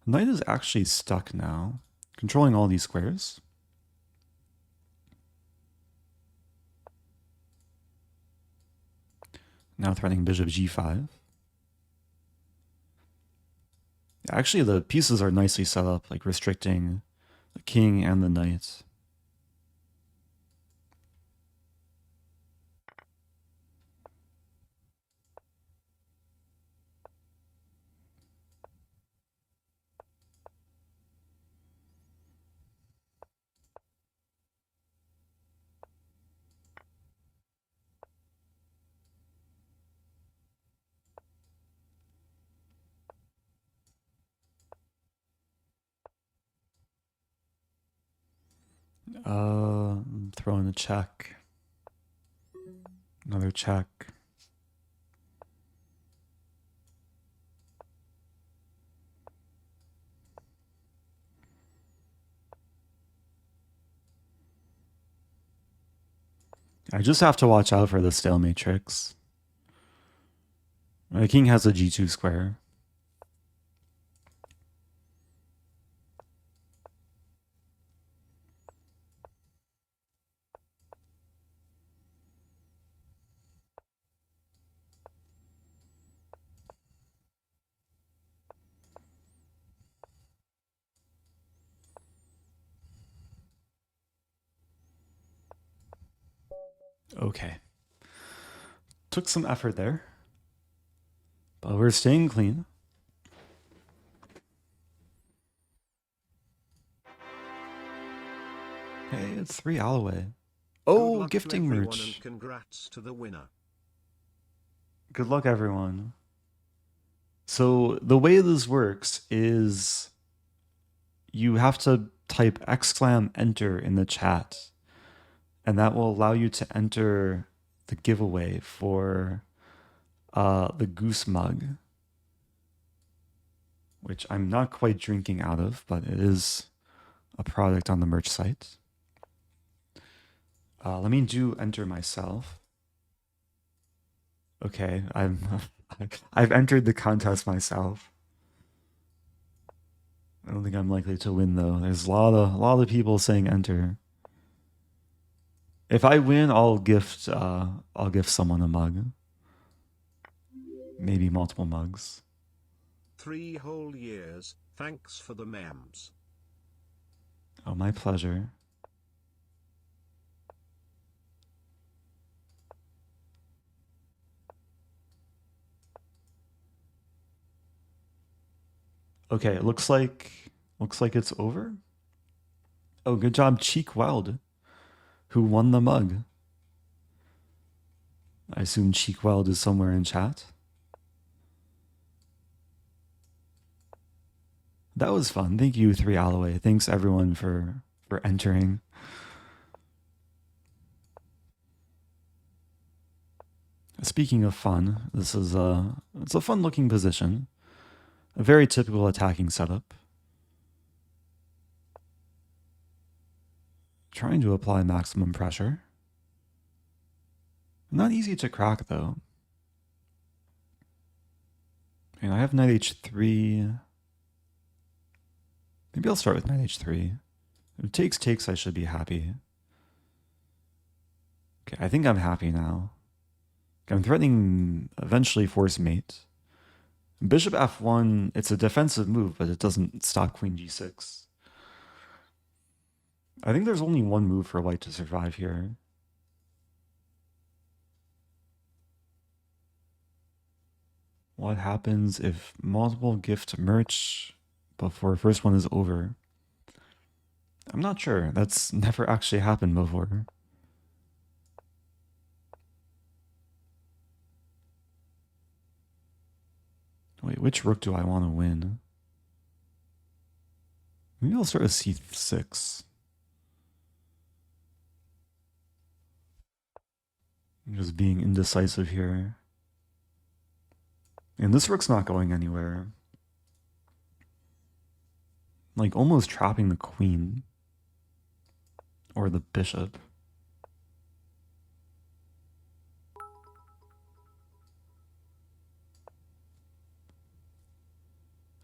Knight is actually stuck now, controlling all these squares. Now threatening bishop g5. Actually, the pieces are nicely set up, like restricting the king and the knight. Throw in a check. Another check. I just have to watch out for the stalemate tricks. My king has a g2 square. Okay. Took some effort there, but we're staying clean. Hey, it's 3 Alloway. Oh, gifting merch. Congrats to the winner. Good luck, everyone. So the way this works is you have to type !enter in the chat, and that will allow you to enter the giveaway for the goose mug, which I'm not quite drinking out of, but it is a product on the merch site. Let me do enter myself. Okay, I've entered the contest myself. I don't think I'm likely to win though. There's a lot of people saying enter. If I win, I'll gift someone a mug. Maybe multiple mugs. 3 whole years. Thanks for the memes. Oh, my pleasure. Okay, it looks like it's over. Oh, good job, Cheek Weld, who won the mug. I assume Cheek Weld is somewhere in chat. That was fun. Thank you, 3 Alloway. Thanks everyone for entering. Speaking of fun, this is it's a fun looking position. A very typical attacking setup. Trying to apply maximum pressure. Not easy to crack though. And I have knight h3. Maybe I'll start with knight h3. If it takes, I should be happy. Okay, I think I'm happy now. Okay, I'm threatening eventually force mate. Bishop f1, it's a defensive move, but it doesn't stop queen g6. I think there's only one move for white to survive here. What happens if multiple gift merch before first one is over? I'm not sure. That's never actually happened before. Wait, which rook do I want to win? Maybe I'll start with c6. I'm just being indecisive here. And this rook's not going anywhere. Like almost trapping the queen. Or the bishop.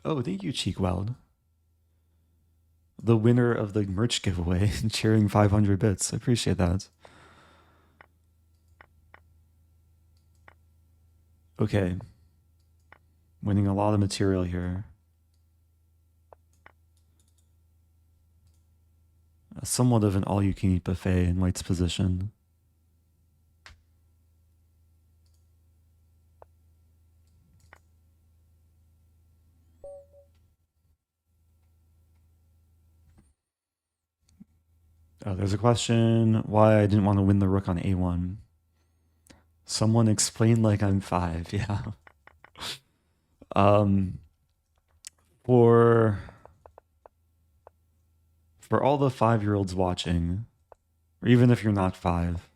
Oh, thank you, Cheekweld. The winner of the merch giveaway, cheering 500 bits. I appreciate that. Okay. Winning a lot of material here. Somewhat of an all-you-can-eat buffet in white's position. Oh, there's a question why I didn't want to win the rook on a1. Someone explain like I'm 5, yeah. For all the 5-year-olds watching, or even if you're not 5,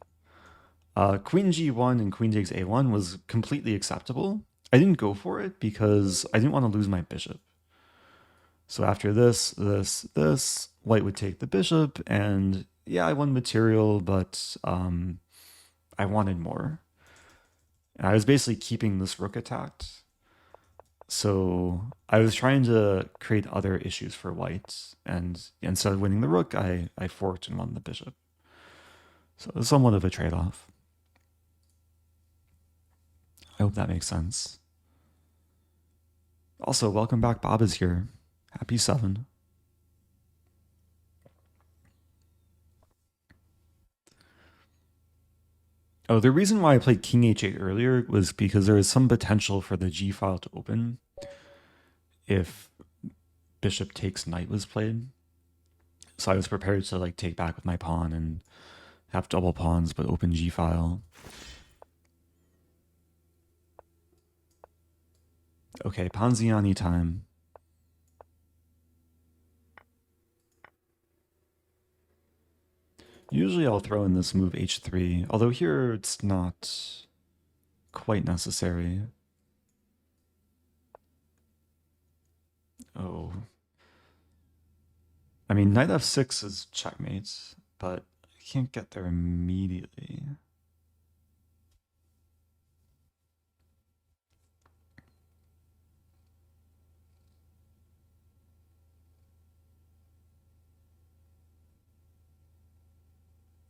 queen g1 and queen takes a1 was completely acceptable. I didn't go for it because I didn't want to lose my bishop. So after this, white would take the bishop, and yeah, I won material, but I wanted more. And I was basically keeping this rook attacked. So I was trying to create other issues for white, and instead of winning the rook, I forked and won the bishop. So it's somewhat of a trade-off. I hope that makes sense. Also, welcome back, Bob is here. Happy 7. Oh, the reason why I played king h8 earlier was because there is some potential for the g file to open if bishop takes knight was played. So I was prepared to like take back with my pawn and have double pawns but open g file. Okay, Ponziani time. Usually I'll throw in this move h3, although here it's not quite necessary. Oh. I mean, knight f6 is checkmate, but I can't get there immediately.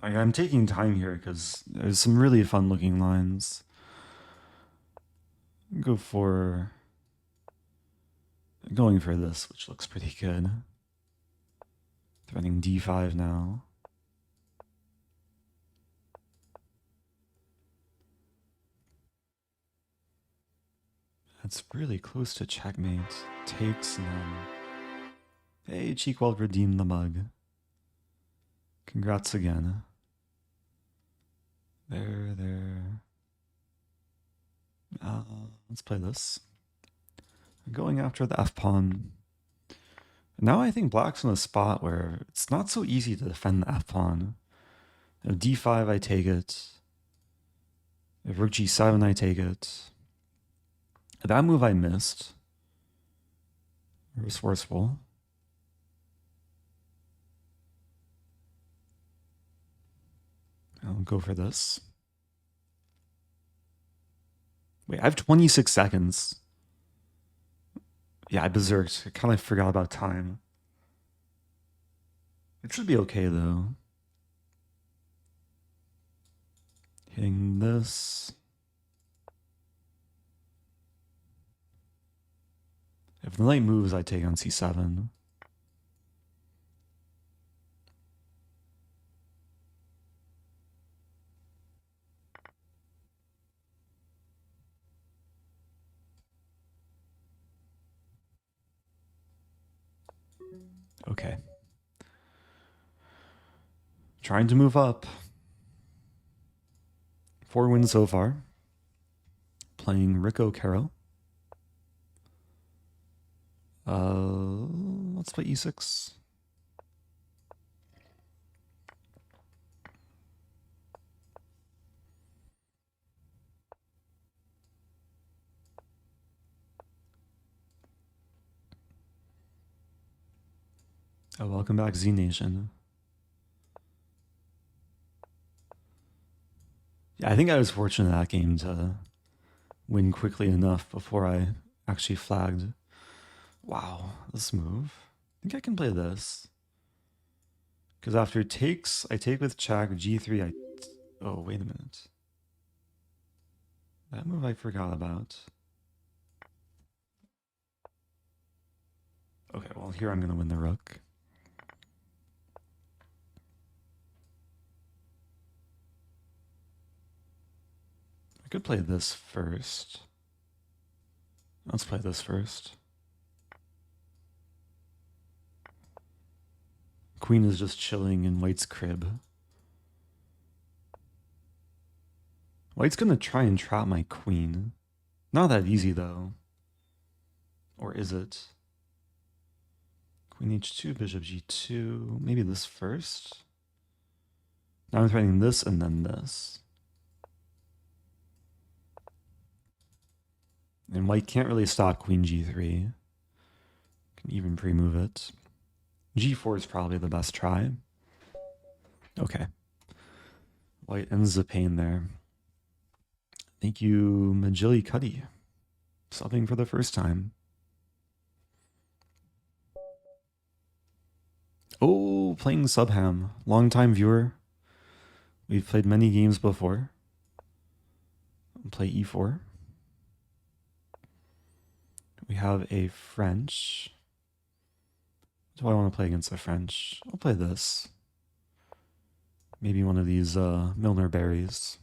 I'm taking time here because there's some really fun looking lines. Going for this, which looks pretty good. Threatening d5 now. That's really close to checkmate. Takes none. Hey, Cheekweld redeemed the mug. Congrats again. There. Let's play this. Going after the f-pawn. Now I think black's in a spot where it's not so easy to defend the f-pawn. If d5, I take it. If rook g7, I take it. That move I missed. Resourceful. I'll go for this. Wait, I have 26 seconds. Yeah, I berserked. I kind of forgot about time. It should be okay, though. Hitting this. If the knight moves, I take on c7. Okay. Trying to move up. 4 wins so far. Playing RickoCaro. Let's play e6. Oh, welcome back, Z Nation. Yeah, I think I was fortunate that game to win quickly enough before I actually flagged. Wow, this move. I think I can play this. Because after takes, I take with check, g3, oh, wait a minute. That move I forgot about. Okay, well, here I'm going to win the rook. I could play this first. Let's play this first. Queen is just chilling in White's crib. White's gonna try and trap my queen. Not that easy though. Or is it? Queen h2, bishop g2. Maybe this first? Now I'm threatening this and then this. And White can't really stop queen g3. Can even pre-move it. g4 is probably the best try. Okay. White ends the pain there. Thank you, Majili Cuddy. Subbing for the first time. Oh, playing Subham. Long-time viewer. We've played many games before. Play e4. We have a French. What do I want to play against the French? I'll play this. Maybe one of these Milner-Barrys.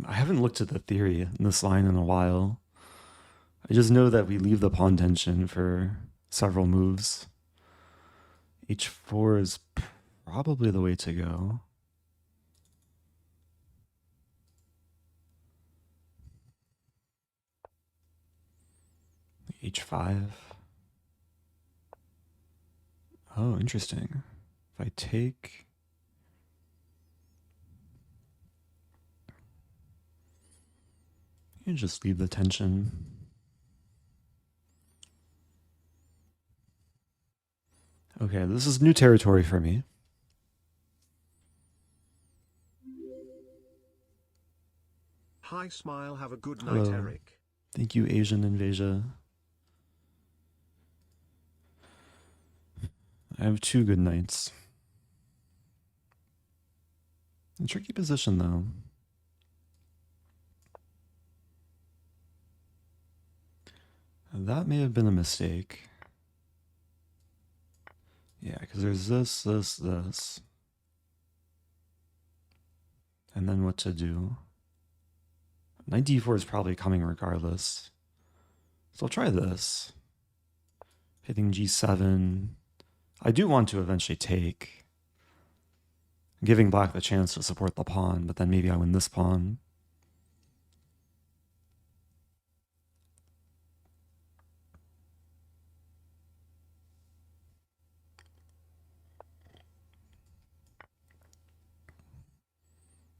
I haven't looked at the theory in this line in a while. I just know that we leave the pawn tension for several moves. h4 is probably the way to go. h5. Oh, interesting. If I take... You just leave the tension. Okay, this is new territory for me. Hi, Smile. Have a good night, Hello. Eric. Thank you, Asian Invasia. I have 2 good nights. A tricky position, though. That may have been a mistake. Yeah, because there's this, this. And then what to do. Knight d4 is probably coming regardless. So I'll try this. Hitting g7. I do want to eventually take. Giving black the chance to support the pawn, but then maybe I win this pawn.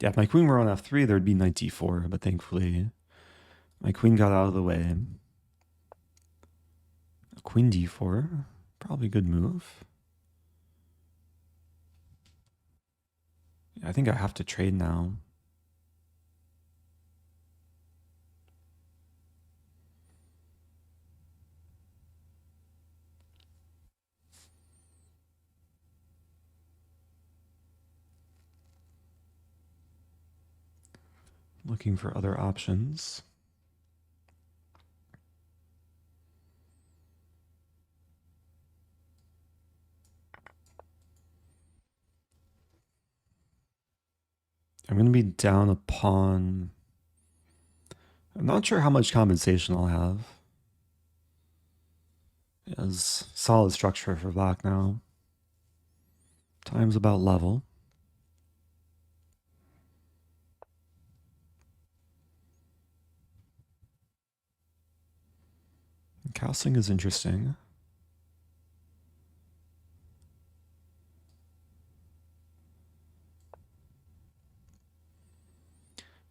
Yeah, if my queen were on f3, there'd be knight d4, but thankfully my queen got out of the way. Queen d4, probably a good move. Yeah, I think I have to trade now. Looking for other options. I'm going to be down a pawn. I'm not sure how much compensation I'll have. It has solid structure for black now. Time's about level. Castling is interesting.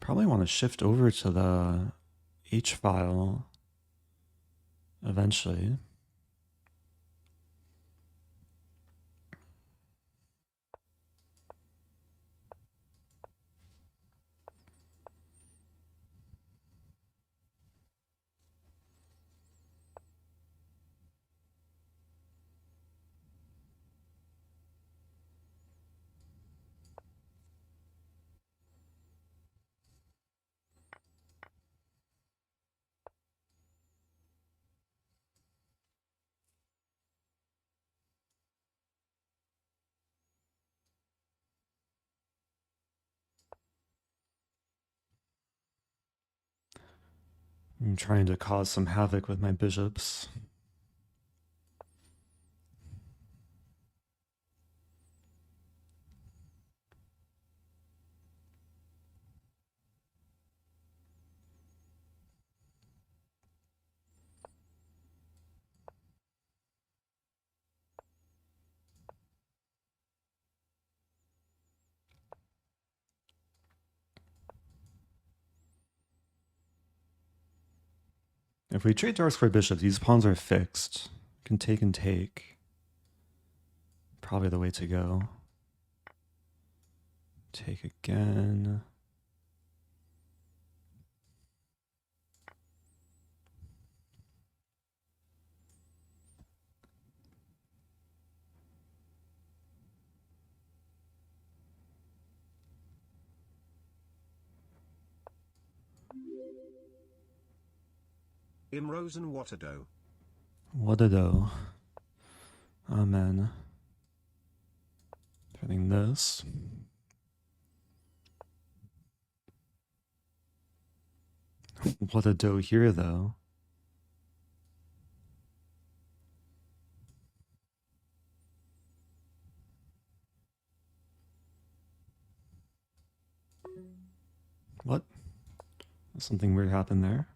Probably want to shift over to the H file eventually. I'm trying to cause some havoc with my bishops. If we trade dark square bishops, these pawns are fixed. Can take and take. Probably the way to go. Take again. Im Rosen what a dough. What a dough. Amen. Turning this. What a dough here, though. What? Something weird happened there.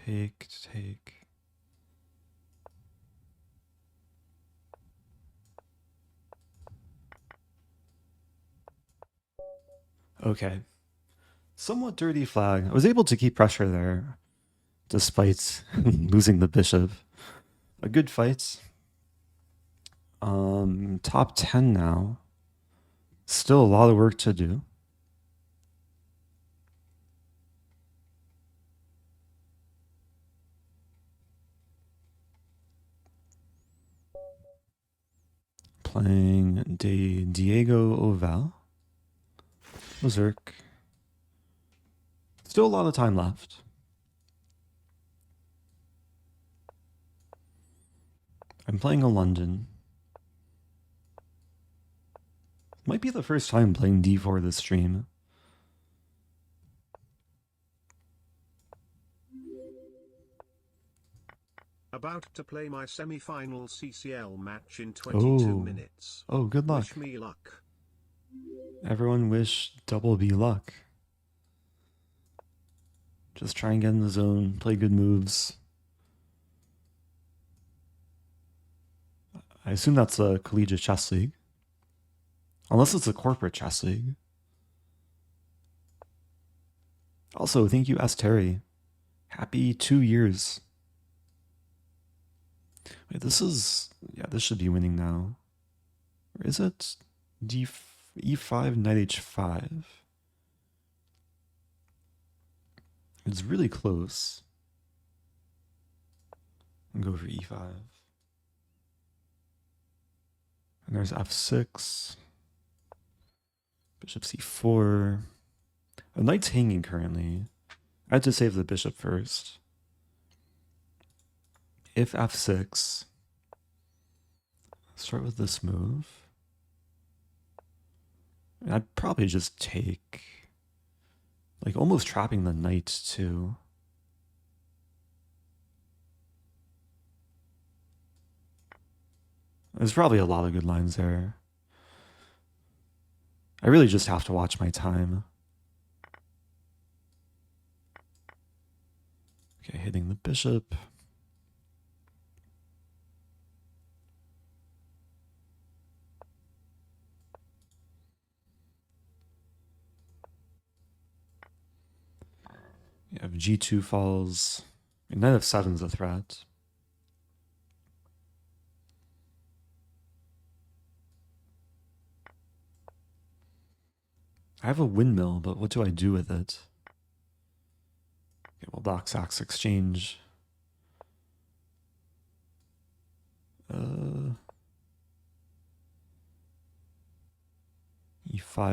Take. Okay. Somewhat dirty flag. I was able to keep pressure there, despite losing the bishop. A good fight. Top 10 now. Still a lot of work to do. Playing Diego Oval. Berserk. Still a lot of time left. I'm playing a London. Might be the first time playing d4 this stream. About to play my semi-final CCL match in 22 minutes. Oh, good luck. Wish me luck. Everyone wish double B luck. Just try and get in the zone, play good moves. I assume that's a collegiate chess league. Unless it's a corporate chess league. Also, thank you, S. Terry. Happy 2 years. Wait, this is... Yeah, this should be winning now. Or is it? E5, knight h5. It's really close. I'll go for e5. And there's f6. Bishop c4. The knight's hanging currently. I had to save the bishop first. If f6. Start with this move. I'd probably just take. Like almost trapping the knight too. There's probably a lot of good lines there. I really just have to watch my time. Okay, hitting the bishop. You have g2 falls. Knight of 7's a threat. I have a windmill, but what do I do with it? Okay, well, block sacks exchange. E5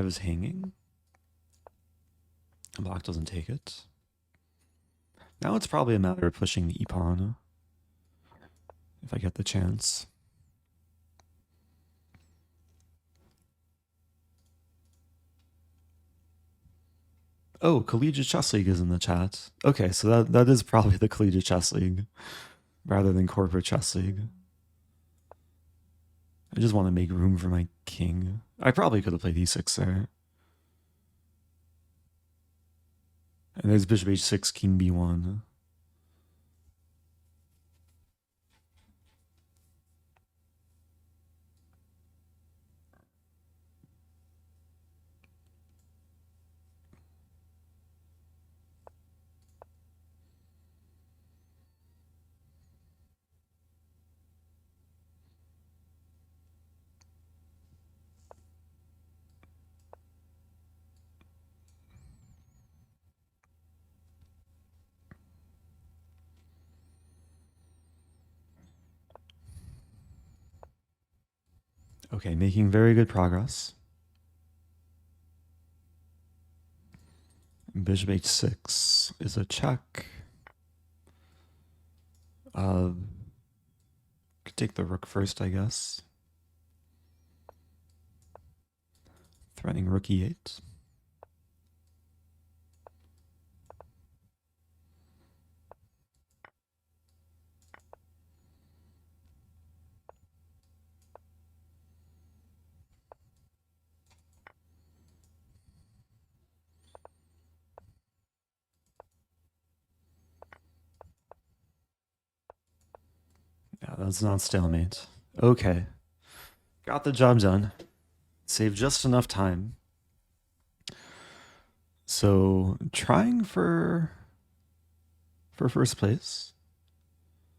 is hanging. Black doesn't take it. Now it's probably a matter of pushing the e-pawn if I get the chance. Oh, Collegiate Chess League is in the chat. Okay, so that is probably the Collegiate Chess League rather than Corporate Chess League. I just want to make room for my king. I probably could have played e6 there. And there's bishop h6, king b1. Okay, making very good progress. Bishop h6 is a check. Could take the rook first, I guess. Threatening rook e8. Yeah, that's not stalemate. Okay. Got the job done. Saved just enough time. So, trying for first place.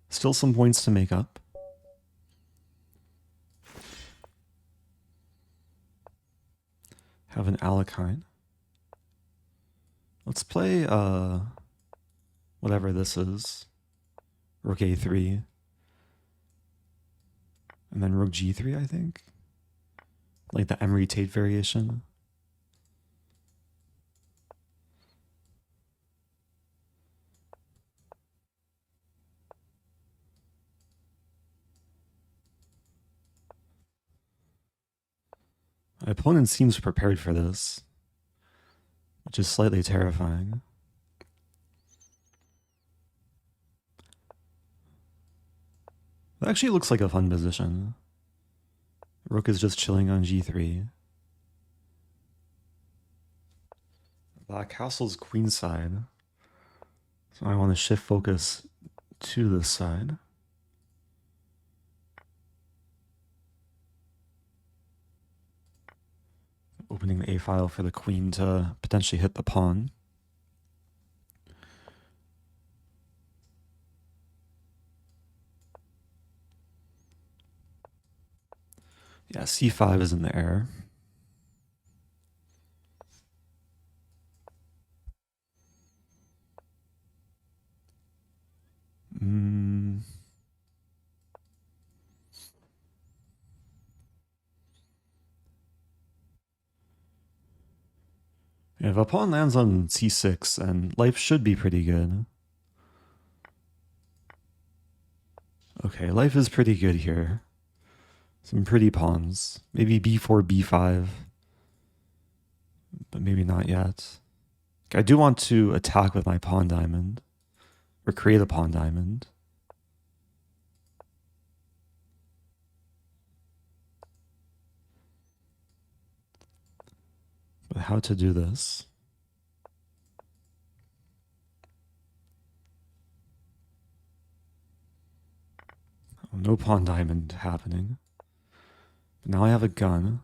Still some points to make up. Have an Alekhine. Let's play whatever this is. Rook a3. And then rook g3, I think. Like the Emery Tate variation. My opponent seems prepared for this, which is slightly terrifying. It actually looks like a fun position. Rook is just chilling on g3. Black castle's queenside. So I want to shift focus to this side. Opening the a-file for the queen to potentially hit the pawn. Yeah, c5 is in the air. If a pawn lands on c6, then life should be pretty good. Okay, life is pretty good here. Some pretty pawns. Maybe b4, b5. But maybe not yet. I do want to attack with my pawn diamond, or create a pawn diamond. But how to do this? Oh, no pawn diamond happening. But now I have a gun.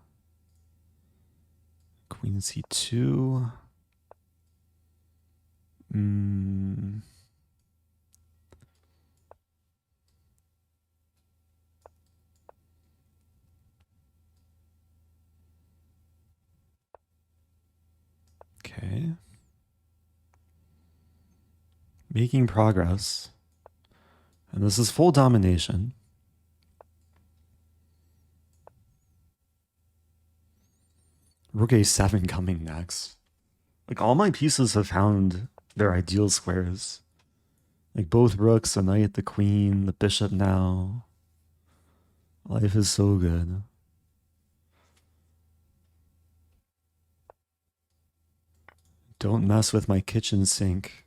Queen c2. Okay. Making progress. And this is full domination. Rook a7 coming next. Like, all my pieces have found their ideal squares. Like, both rooks, the knight, the queen, the bishop now. Life is so good. Don't mess with my kitchen sink.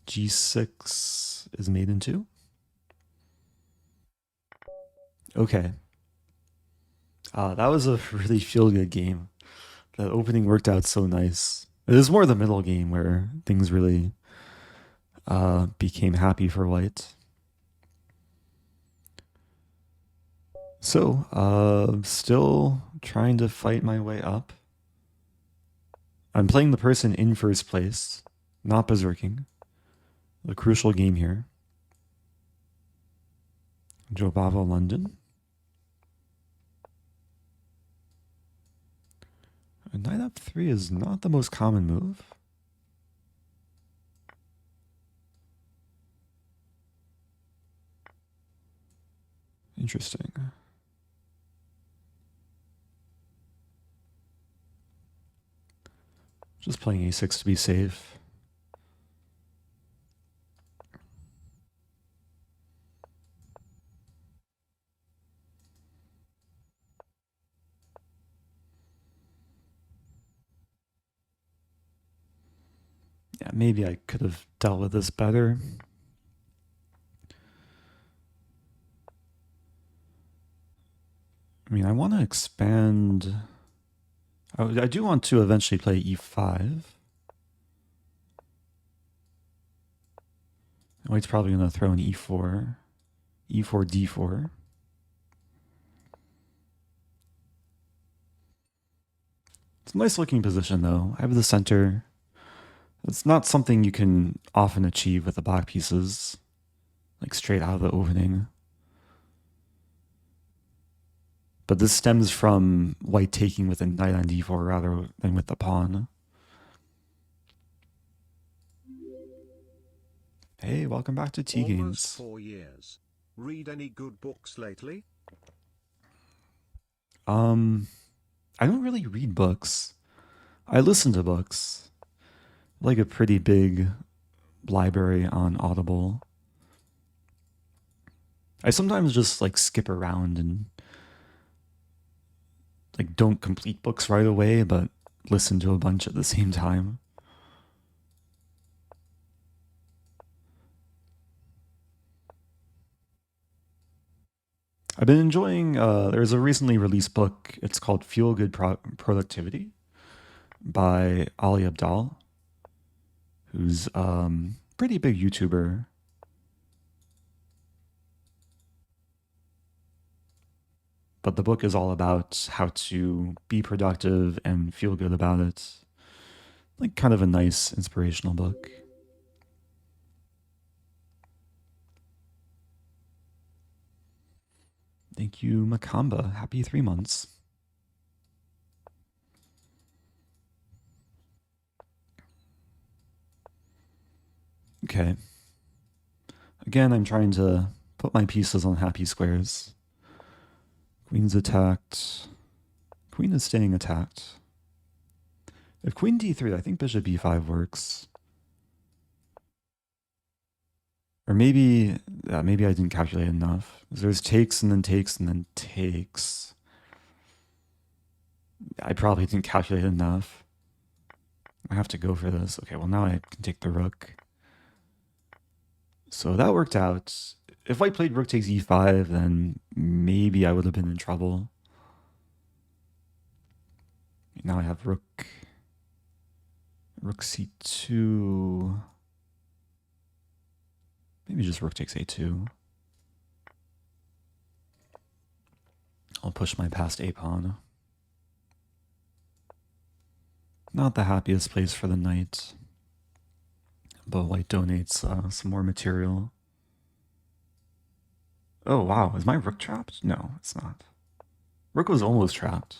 G6 is made into. Okay. That was a really feel-good game. The opening worked out so nice. It was more the middle game where things really became happy for white. So, still trying to fight my way up. I'm playing the person in first place, not berserking. The crucial game here. Jobava, London. A knight f3 is not the most common move. Interesting. Just playing a6 to be safe. Yeah, maybe I could have dealt with this better. I mean, I want to expand. I do want to eventually play e5. White's probably going to throw an e4. e4, d4. It's a nice looking position, though. I have the center. It's not something you can often achieve with the black pieces, like straight out of the opening. But this stems from white taking with a knight on d4 rather than with the pawn. Hey, welcome back to T Games. Almost 4 years. Read any good books lately? I don't really read books. I listen to books. Like a pretty big library on Audible. I sometimes just like skip around and like don't complete books right away, but listen to a bunch at the same time. I've been enjoying, there's a recently released book. It's called Feel Good Productivity by Ali Abdaal, who's pretty big YouTuber. But the book is all about how to be productive and feel good about it. Like kind of a nice inspirational book. Thank you, Makamba. Happy 3 months. Okay. Again, I'm trying to put my pieces on happy squares. Queen's attacked. Queen is staying attacked. If queen d3, I think bishop e5 works. Or maybe I didn't calculate enough. There's takes and then takes and then takes. I probably didn't calculate enough. I have to go for this. Okay, well now I can take the rook. So that worked out. If white played rook takes e5, then maybe I would have been in trouble. Now I have rook c2. Maybe just rook takes a2. I'll push my past a pawn. Not the happiest place for the knight, but white donates some more material. Oh wow, is my rook trapped? No, it's not. Rook was almost trapped.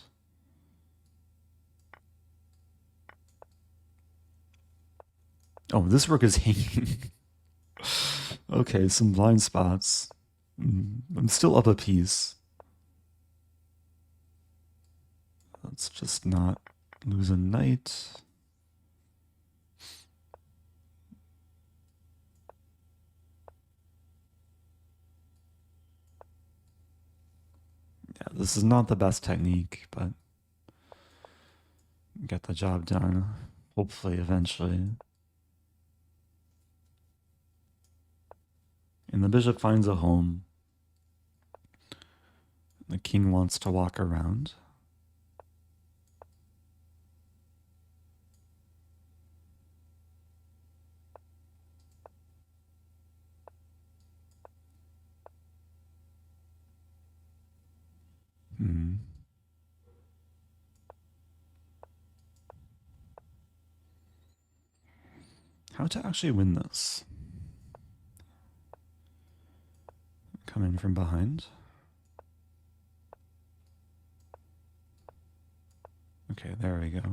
Oh, this rook is hanging. Okay, some blind spots. I'm still up a piece. Let's just not lose a knight. Yeah, this is not the best technique, but get the job done. Hopefully, eventually. And the bishop finds a home. The king wants to walk around. How to actually win this? Come in from behind. Okay, there we go.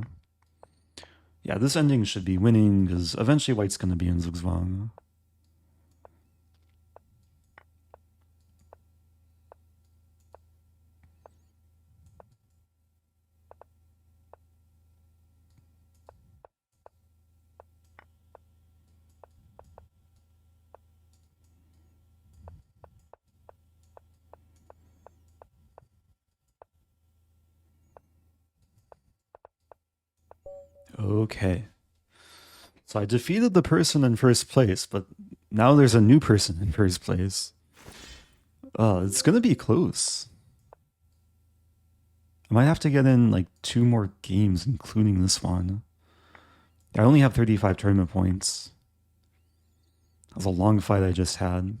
Yeah, this ending should be winning because eventually white's going to be in Zugzwang. Okay. So I defeated the person in first place, but now there's a new person in first place. It's going to be close. I might have to get in like 2 more games, including this one. I only have 35 tournament points. That was a long fight I just had.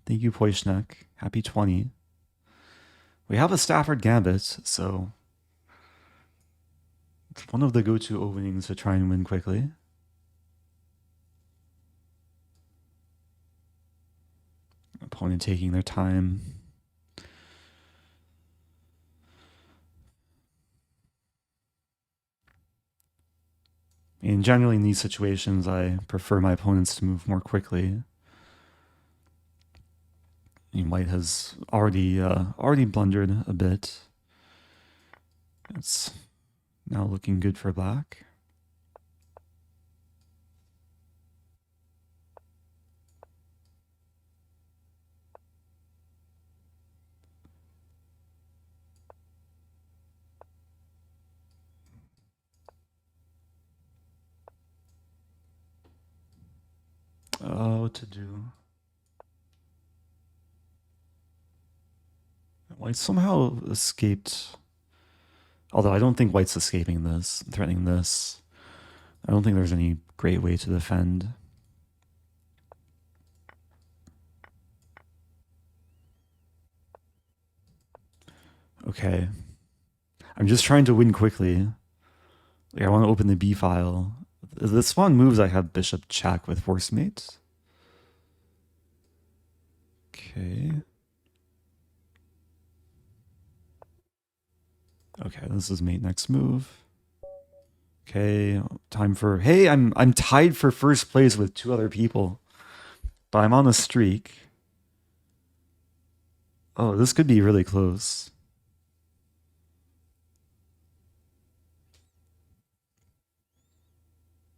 Thank you, Poishnek. Happy 20. We have a Stafford Gambit, so it's one of the go-to openings to try and win quickly. Opponent taking their time. And generally in these situations, I prefer my opponents to move more quickly. And white has already blundered a bit. It's now looking good for black. What to do? White somehow escaped. Although I don't think white's escaping this, threatening this. I don't think there's any great way to defend. Okay. I'm just trying to win quickly. Like, I want to open the B file. The spawn moves, I have bishop check with force mate. Okay. Okay, this is mate next move. Okay, time for... Hey, I'm tied for first place with 2 other people. But I'm on a streak. Oh, this could be really close.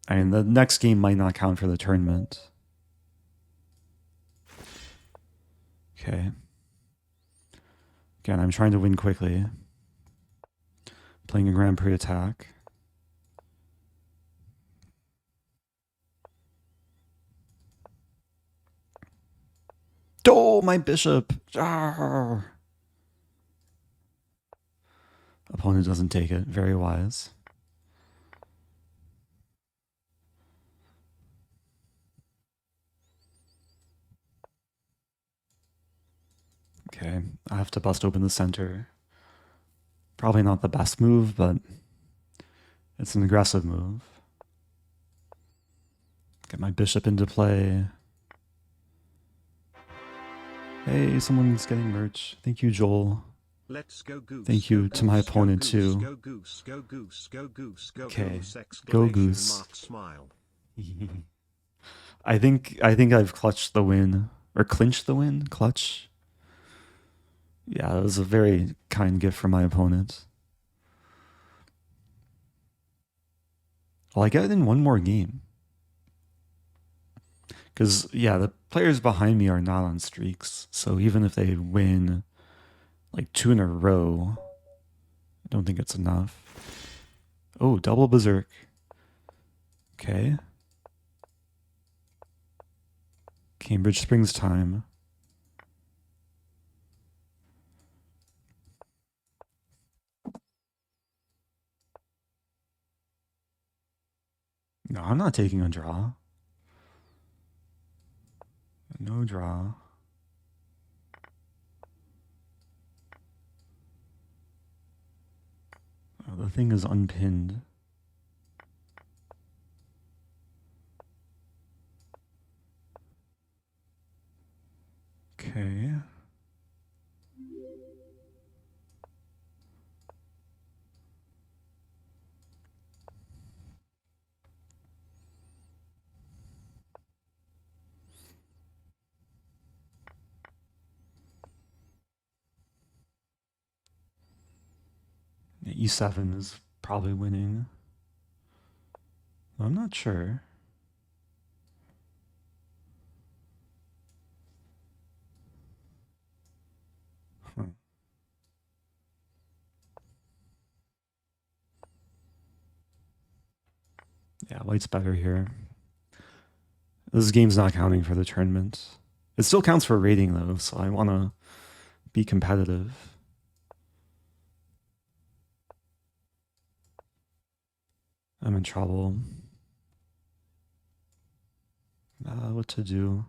I mean, the next game might not count for the tournament. Okay. Again, I'm trying to win quickly. Playing a Grand Prix attack. Oh, my bishop! Arr! Opponent doesn't take it. Very wise. Okay, I have to bust open the center. Probably not the best move, but it's an aggressive move. Get my bishop into play. Hey, someone's getting merch. Thank you, Joel. Let's go goose. Thank you to my opponent too. Go goose, go goose, go goose, go okay, goose, go goose. Smile. I think I've clutched the win, or clinched the win. Clutch. Yeah, it was a very kind gift from my opponent. Well, I get it in one more game. Because, yeah, the players behind me are not on streaks. So even if they win like 2 in a row, I don't think it's enough. Oh, double berserk. Okay. Cambridge Springs time. No, I'm not taking a draw. No draw. Oh, the thing is unpinned. Okay. E7 is probably winning. I'm not sure. Yeah, white's better here. This game's not counting for the tournament. It still counts for rating though, so I want to be competitive. I'm in trouble. What to do?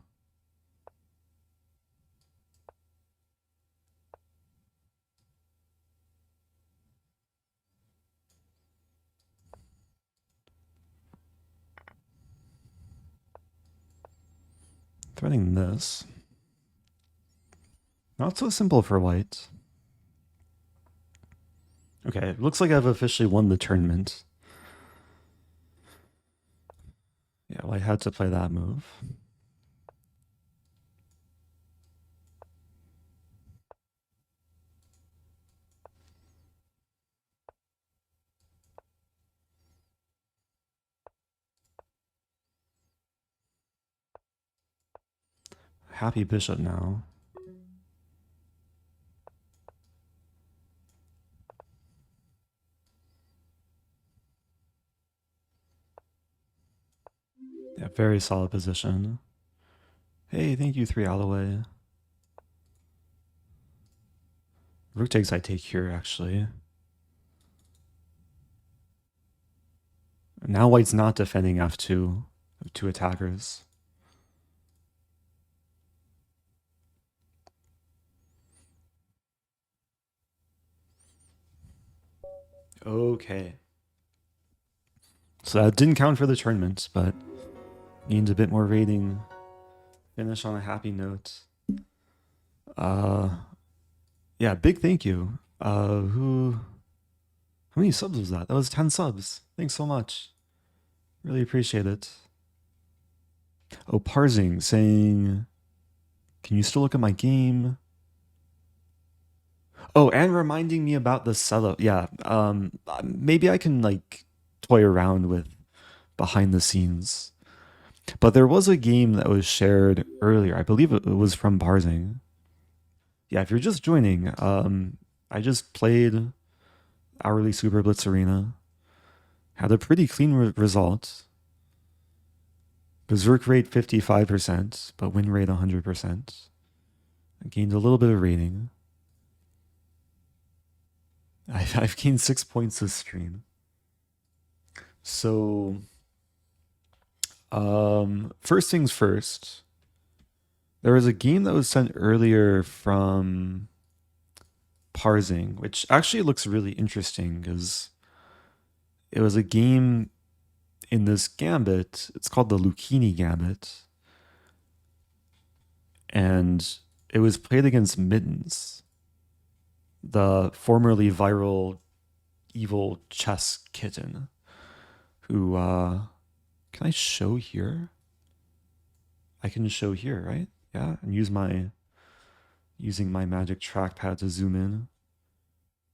Threading this. Not so simple for white. Okay, it looks like I've officially won the tournament. Yeah, well, I had to play that move. Happy bishop now. Yeah, very solid position. Hey, thank you, 3 Alloway. Rook takes I take here, actually. Now white's not defending f2 with 2 attackers. Okay. So that didn't count for the tournament, but means a bit more rating. Finish on a happy note. Yeah, big thank you. How many subs was that? That was 10 subs. Thanks so much. Really appreciate it. Oh, Parsing saying, can you still look at my game? Oh, and reminding me about the setup. Yeah, maybe I can like toy around with behind the scenes. But there was a game that was shared earlier. I believe it was from Parsing. Yeah, if you're just joining, I just played hourly Superblitz arena. Had a pretty clean result. Berserk rate 55%, but win rate 100%. I gained a little bit of rating. I've gained 6 points this stream. So, first things first. There was a game that was sent earlier from Parsing, which actually looks really interesting because it was a game in this gambit. It's called the Alekhine Gambit. And it was played against Mittens, the formerly viral evil chess kitten, who, can I show here? I can show here, right? Yeah, and using my magic trackpad to zoom in.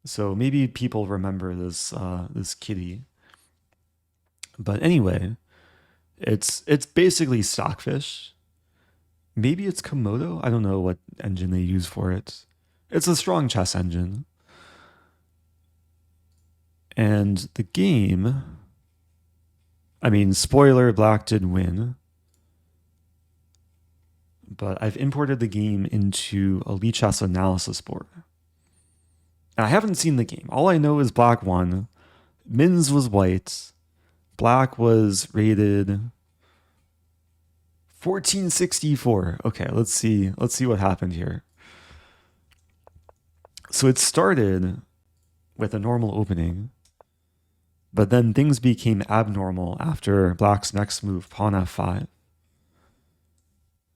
So maybe people remember this this kitty. But anyway, it's basically Stockfish. Maybe it's Komodo. I don't know what engine they use for it. It's a strong chess engine. And the game, I mean, spoiler, Black did win. But I've imported the game into a lichess analysis board. And I haven't seen the game. All I know is Black won. Mins was white. Black was rated 1464. Okay, let's see what happened here. So it started with a normal opening, but then things became abnormal after Black's next move, pawn f5.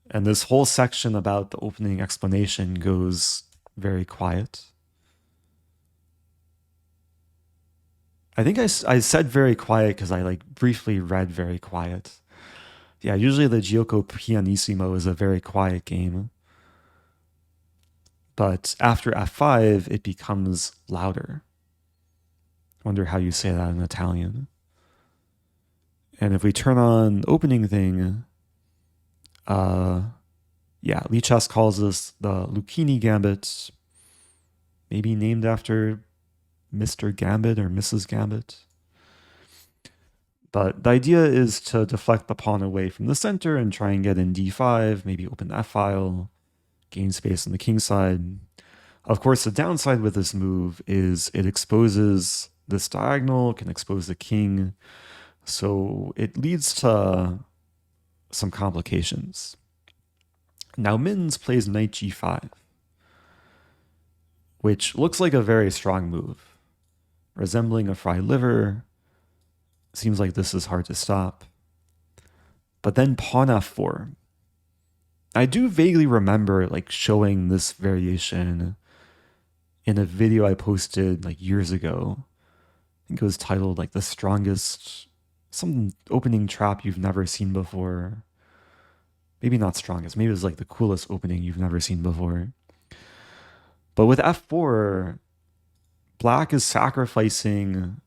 And this whole section about the opening explanation goes very quiet. I think I said very quiet because I briefly read very quiet. Yeah, usually the Gioco Pianissimo is a very quiet game. But after f5, it becomes louder. I wonder how you say that in Italian. And if we turn on the opening thing, yeah, lichess calls this the Alekhine Gambit, maybe named after Mr. Gambit or Mrs. Gambit. But the idea is to deflect the pawn away from the center and try and get in d5, maybe open the f-file, gain space on the king side. Of course, the downside with this move is it exposes this diagonal, can expose the king, so it leads to some complications. Now Mittens plays knight g5, which looks like a very strong move, resembling a fried liver. Seems like this is hard to stop. But then pawn f4. I do vaguely remember showing this variation in a video I posted years ago. I think it was titled the strongest, some opening trap you've never seen before. Maybe not strongest, maybe it was the coolest opening you've never seen before. But with f4, Black is sacrificing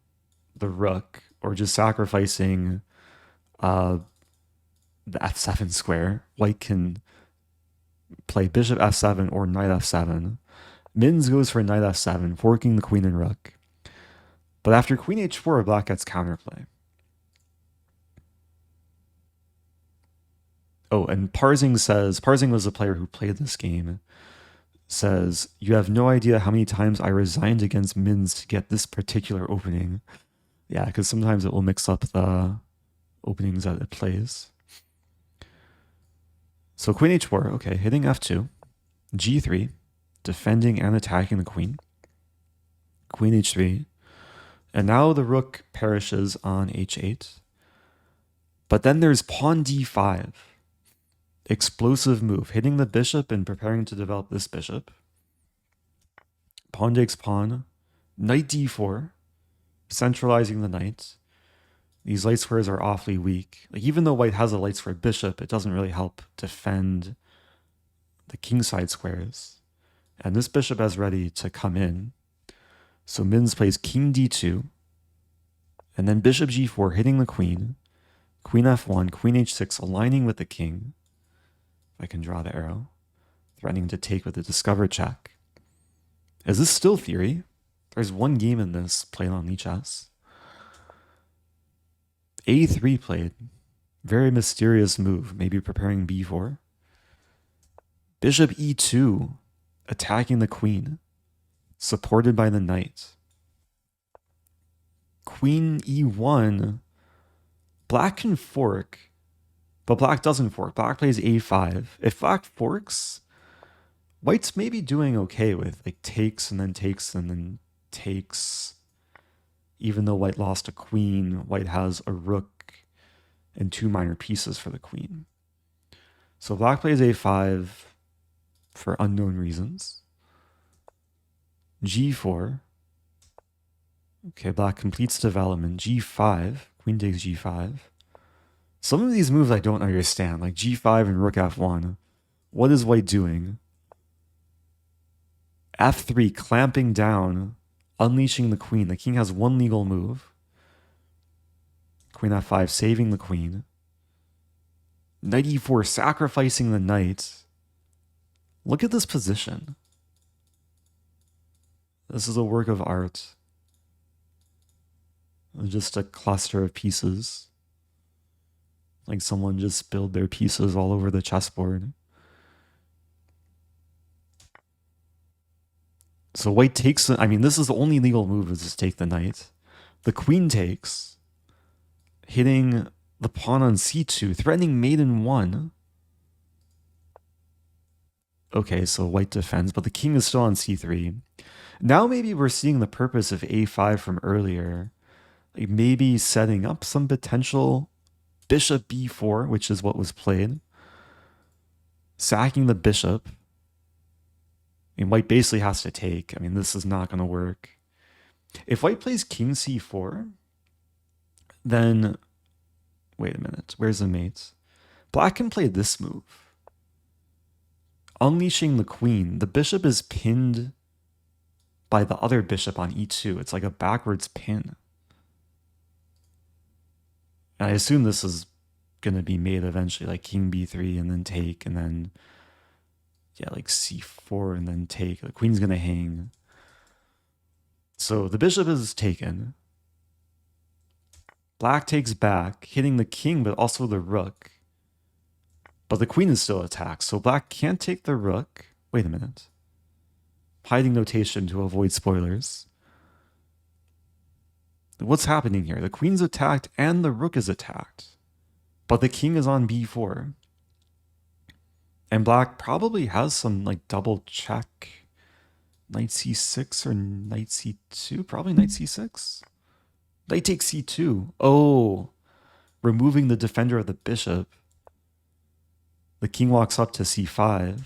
the rook, or just sacrificing the f7 square. White can play bishop f7 or knight f7. Mittens goes for knight f7, forking the queen and rook. But after queen h4, Black gets counterplay. Oh, and Parsing was the player who played this game, says, "You have no idea how many times I resigned against Mittens to get this particular opening." Yeah, because sometimes it will mix up the openings that it plays. So queen h4, okay, hitting f2, g3, defending and attacking the queen, queen h3, and now the rook perishes on h8. But then there's pawn d5. Explosive move, hitting the bishop and preparing to develop this bishop. Pawn takes pawn, knight d4, centralizing the knight. These light squares are awfully weak. Even though white has a light square bishop, it doesn't really help defend the kingside squares. And this bishop is ready to come in. So Mittens plays king d2, and then bishop g4, hitting the queen, queen f1, queen h6, aligning with the king. If I can draw the arrow, threatening to take with a discover check. Is this still theory? There's one game in this played on lichess. A3 played. Very mysterious move. Maybe preparing b4. Bishop e2. Attacking the queen. Supported by the knight. Queen e1. Black can fork. But black doesn't fork. Black plays a5. If black forks, white's maybe doing okay with like takes and then takes and then takes. Even though white lost a queen, white has a rook and 2 minor pieces for the queen. So black plays a5 for unknown reasons. g4. Okay, black completes development. g5. Queen takes g5. Some of these moves I don't understand, like g5 and rook f1. What is white doing? f3, clamping down, unleashing the queen. The king has one legal move. Queen f5, saving the queen. Knight e4, sacrificing the knight. Look at this position. This is a work of art. Just a cluster of pieces. Like someone just spilled their pieces all over the chessboard. So white takes, I mean, this is the only legal move is to take the knight. The queen takes, hitting the pawn on c2, threatening mate in 1. Okay, so white defends, but the king is still on c3. Now maybe we're seeing the purpose of a5 from earlier. Like maybe setting up some potential bishop b4, which is what was played. Sacking the bishop. I mean, white basically has to take. I mean, this is not going to work. If white plays king c4, then... Wait a minute. Where's the mate? Black can play this move. Unleashing the queen. The bishop is pinned by the other bishop on e2. It's like a backwards pin. And I assume this is going to be made eventually, like king b3 and then take, and then, yeah, like c4 and then take. The queen's going to hang. So the bishop is taken. Black takes back, hitting the king, but also the rook. But the queen is still attacked, so black can't take the rook. Wait a minute. Hiding notation to avoid spoilers. What's happening here? The queen's attacked and the rook is attacked. But the king is on b4. And black probably has some like double check. Knight c6 or knight c2? Probably knight c6. Knight takes c2. Oh, removing the defender of the bishop. The king walks up to c5.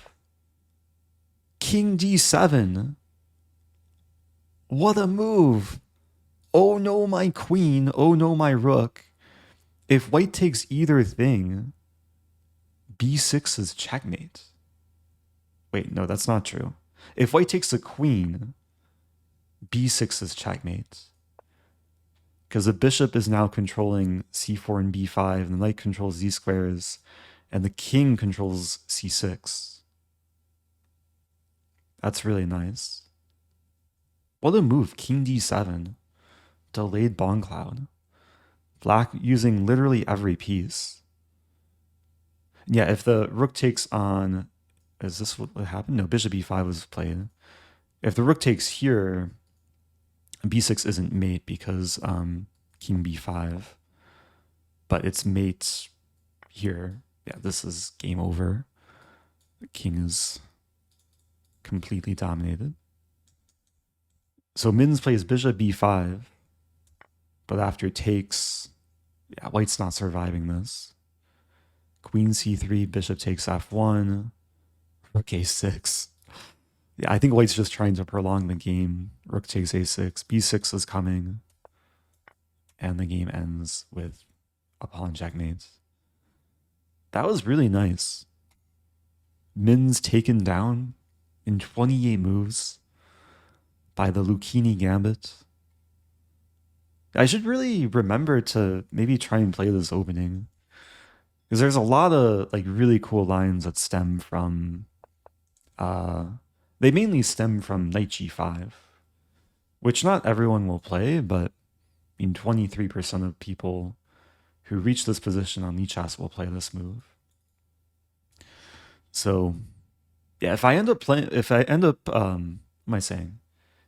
King d7. What a move. Oh no, my queen. Oh no, my rook. If white takes either thing, b6 is checkmate. Wait, no, that's not true. If white takes the queen, b6 is checkmate. Because the bishop is now controlling c4 and b5, and the knight controls z squares, and the king controls c6. That's really nice. What a move, king d7. Delayed bond cloud. Black using literally every piece. Yeah, if the rook takes on... Is this what happened? No, bishop e5 was played. If the rook takes here, b6 isn't mate because king b5. But it's mate here. Yeah, this is game over. The king is completely dominated. So Mittens plays bishop b5. But after takes, yeah, white's not surviving this. Queen c3, bishop takes f1, rook a6. Yeah, I think white's just trying to prolong the game. Rook takes a6, b6 is coming, and the game ends with a pawn checkmate. That was really nice. Mittens taken down in 28 moves by the Alekhine Gambit. I should really remember to maybe try and play this opening. Because there's a lot of like really cool lines that stem from... they mainly stem from knight g5. which not everyone will play, but I mean 23% of people who reach this position on lichess will play this move. So yeah, if I end up playing, if I end up, what am I saying?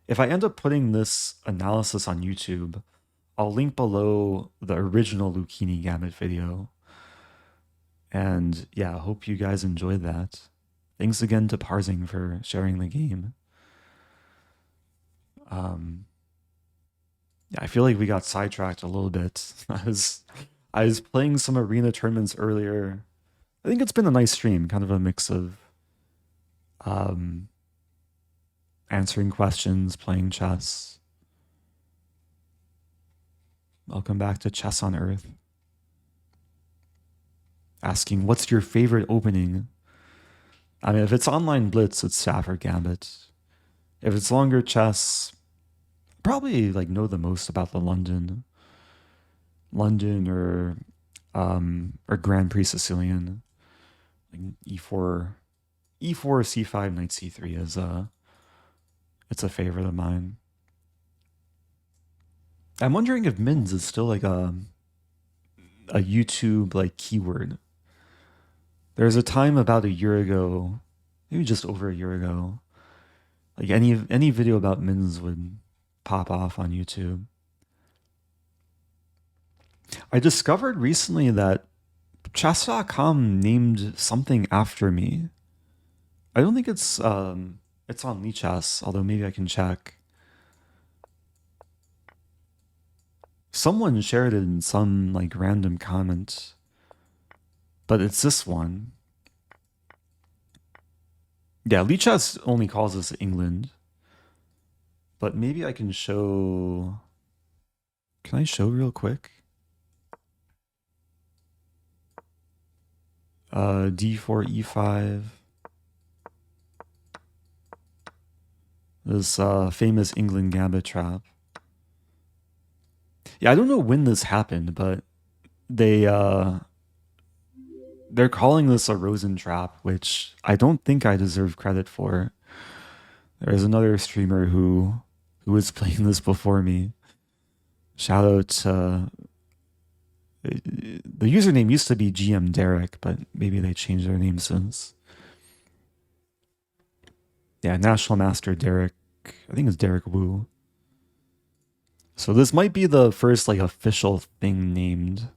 If I end up putting this analysis on YouTube, I'll link below the original Alekhine Gambit video. And yeah, I hope you guys enjoyed that. Thanks again to Parsing for sharing the game. Yeah, I feel like we got sidetracked a little bit. I was playing some arena tournaments earlier. I think it's been a nice stream, kind of a mix of answering questions, playing chess. Welcome back to Chess on Earth. Asking, what's your favorite opening? I mean, if it's online blitz, it's Stafford Gambit. If it's longer chess, probably like know the most about the London or Grand Prix Sicilian. Like e4, c5, knight c3 is it's a favorite of mine. I'm wondering if Mittens is still like a YouTube like keyword. There's a time about a year ago, maybe just over a year ago, like any video about Mittens would pop off on YouTube. I discovered recently that chess.com named something after me. I don't think it's on lichess, although maybe I can check. Someone shared it in some like random comment, but it's this one. Yeah, lichess only calls this Englund, but maybe I can show. Can I show real quick? D4, E5. This famous Englund Gambit trap. Yeah, I don't know when this happened, but they're calling this a Rosen trap, which I don't think I deserve credit for. There's another streamer who was playing this before me. Shout out to the username used to be GM Derek, but maybe they changed their name since. Yeah, National Master Derek. I think it's Derek Wu. So this might be the first like official thing named.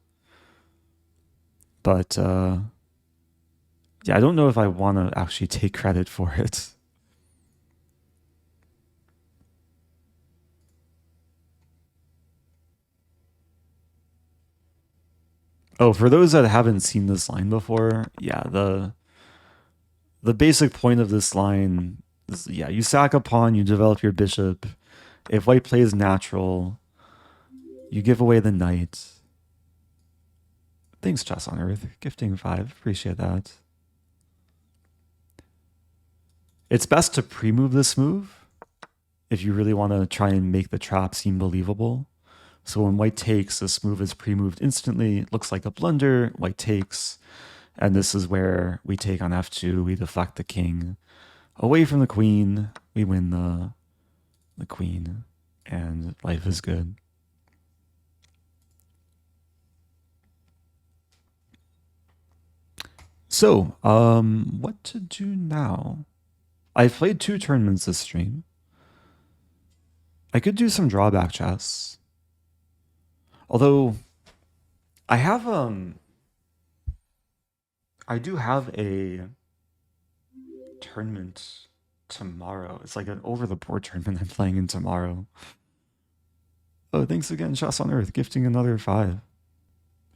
But yeah, I don't know if I want to actually take credit for it. Oh, for those that haven't seen this line before, yeah, the basic point of this line is, yeah, you sack a pawn, you develop your bishop. If white plays natural, you give away the knight. Thanks, Chess on Earth. Gifting 5. Appreciate that. It's best to pre-move this move if you really want to try and make the trap seem believable. So when white takes, this move is pre-moved instantly. It looks like a blunder. White takes. And this is where we take on f2. We deflect the king away from the queen. We win the queen. And life is good. So, what to do now? I've played 2 tournaments this stream. I could do some drawback chess. Although, I have, I do have a tournament tomorrow. It's like an over-the-board tournament I'm playing in tomorrow. Oh, thanks again, Chess on Earth, gifting another 5.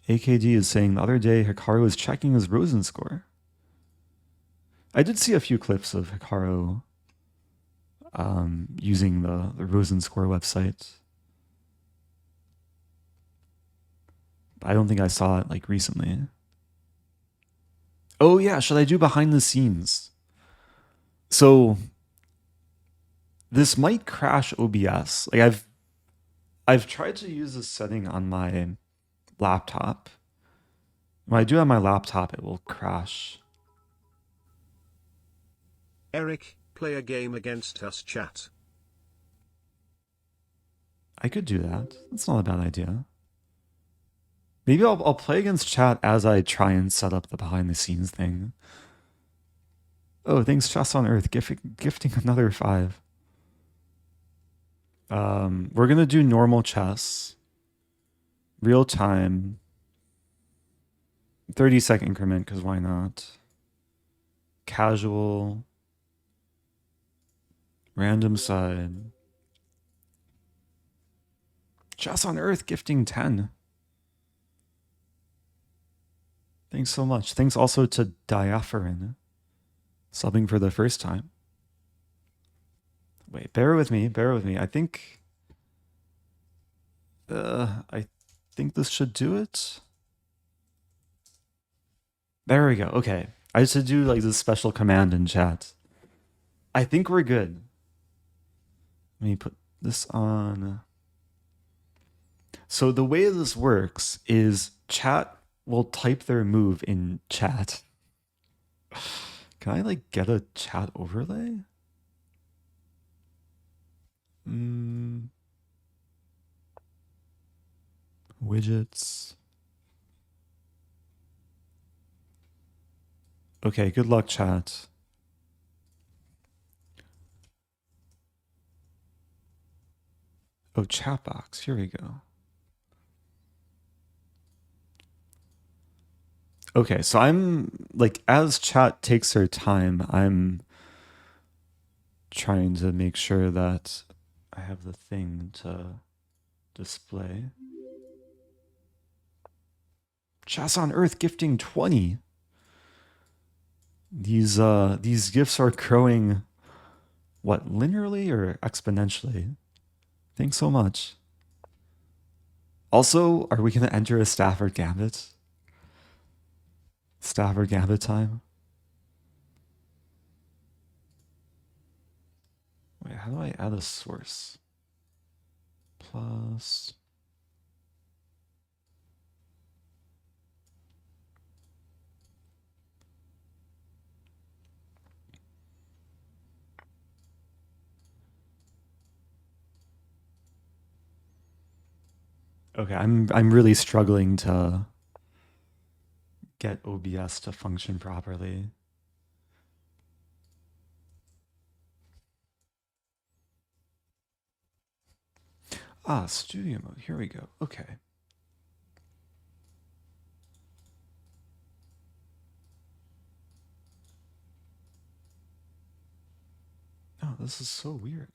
AKD is saying the other day Hikaru was checking his Rosen score. I did see a few clips of Hikaru using the Rosen score website. But I don't think I saw it like recently. Oh yeah, should I do behind the scenes? So this might crash OBS. Like I've tried to use this setting on my laptop. When I do it on my laptop, it will crash. Eric, play a game against us, chat. I could do that. That's not a bad idea. Maybe I'll play against chat as I try and set up the behind the scenes thing. Oh, thanks, Chess on Earth, gifting another 5. We're gonna do normal chess, real time, 30-second increment, because why not? Casual, random side. Chess on Earth gifting 10. Thanks so much. Thanks also to Diaphorin, subbing for the first time. Wait, bear with me. I think this should do it. There we go. Okay. I should do like this special command in chat. I think we're good. Let me put this on. So the way this works is chat will type their move in chat. Can I like get a chat overlay? Widgets. Okay, good luck, chat. Oh, chat box. Here we go. Okay, so I'm like, as chat takes their time, I'm trying to make sure that I have the thing to display. Chess on Earth gifting 20. These gifts are growing, what, linearly or exponentially? Thanks so much. Also, are we going to enter a Stafford Gambit? Stafford Gambit time? Wait, how do I add a source? Plus... Okay, I'm really struggling to get OBS to function properly. Ah, studio mode. Here we go. Okay. Oh, this is so weird.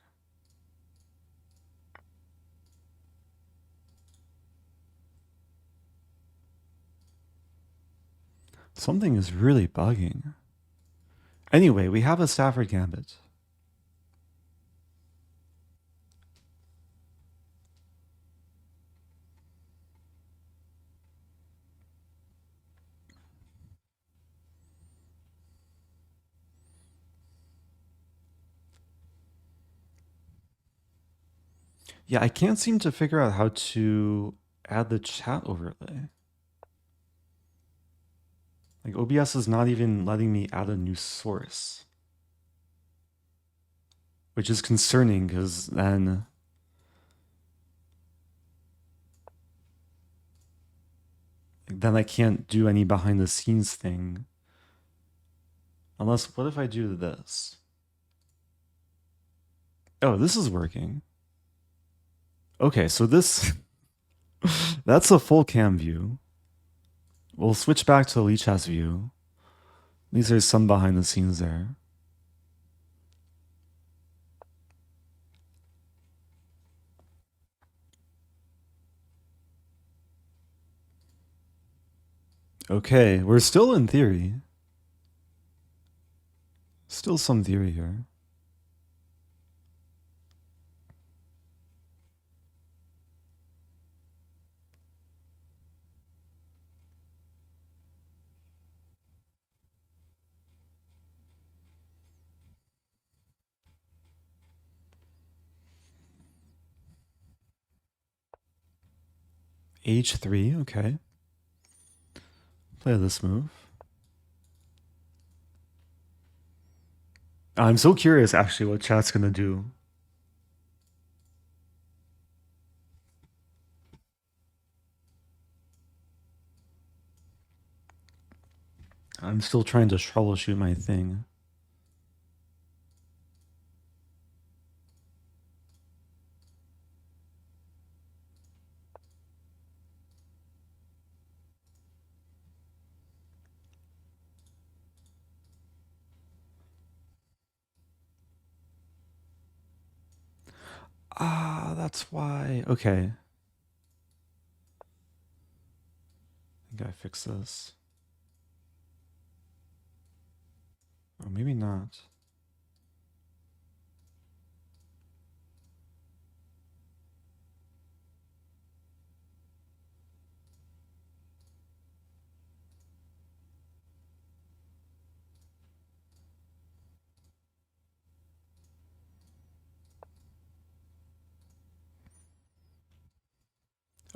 Something is really bugging. Anyway, we have a Stafford Gambit. Yeah, I can't seem to figure out how to add the chat overlay. Like, OBS is not even letting me add a new source. Which is concerning, because then... then I can't do any behind the scenes thing. Unless, what if I do this? Oh, this is working. Okay, so this... that's a full cam view. We'll switch back to the lichess view. At least there's some behind the scenes there. Okay, we're still in theory. Still some theory here. H3, okay. Play this move. I'm so curious, actually, what chat's gonna do. I'm still trying to troubleshoot my thing. Ah, that's why. Okay. I think I fix this. Or maybe not.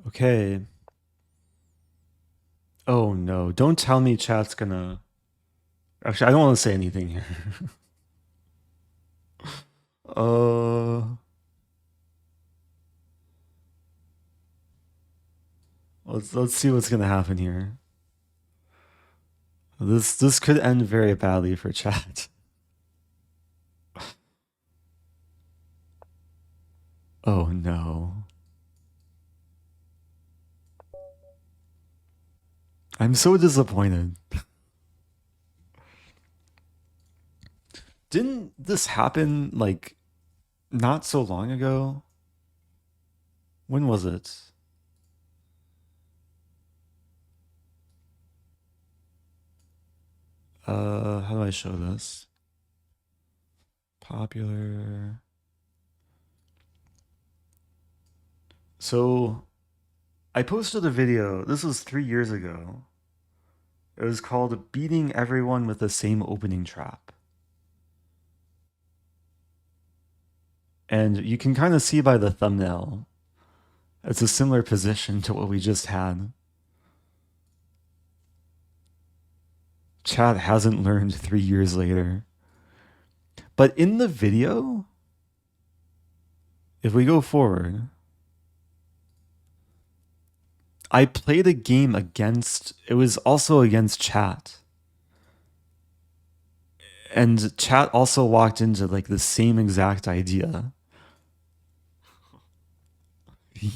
Okay. Oh no, don't tell me chat's gonna... Actually, I don't want to say anything here. Let's see what's gonna happen here. This could end very badly for chat. Oh no. I'm so disappointed. Didn't this happen like not so long ago? When was it? How do I show this? Popular. So I posted a video, this was 3 years ago. It was called Beating Everyone with the Same Opening Trap. And you can kind of see by the thumbnail, it's a similar position to what we just had. Chat hasn't learned 3 years later. But in the video, if we go forward, I played a game against, it was also against chat. And chat also walked into like the same exact idea. This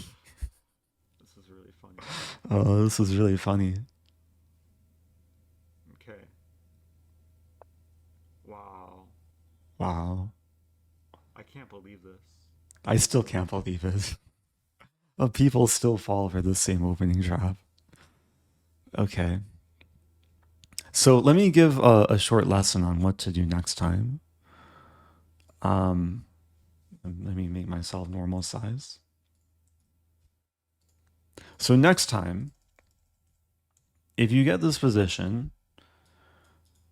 is really funny. Oh, this is really funny. Okay. Wow. Wow. I can't believe this. I still can't believe it. But people still fall for the same opening trap. Okay. So let me give a short lesson on what to do next time. Let me make myself normal size. So next time, if you get this position,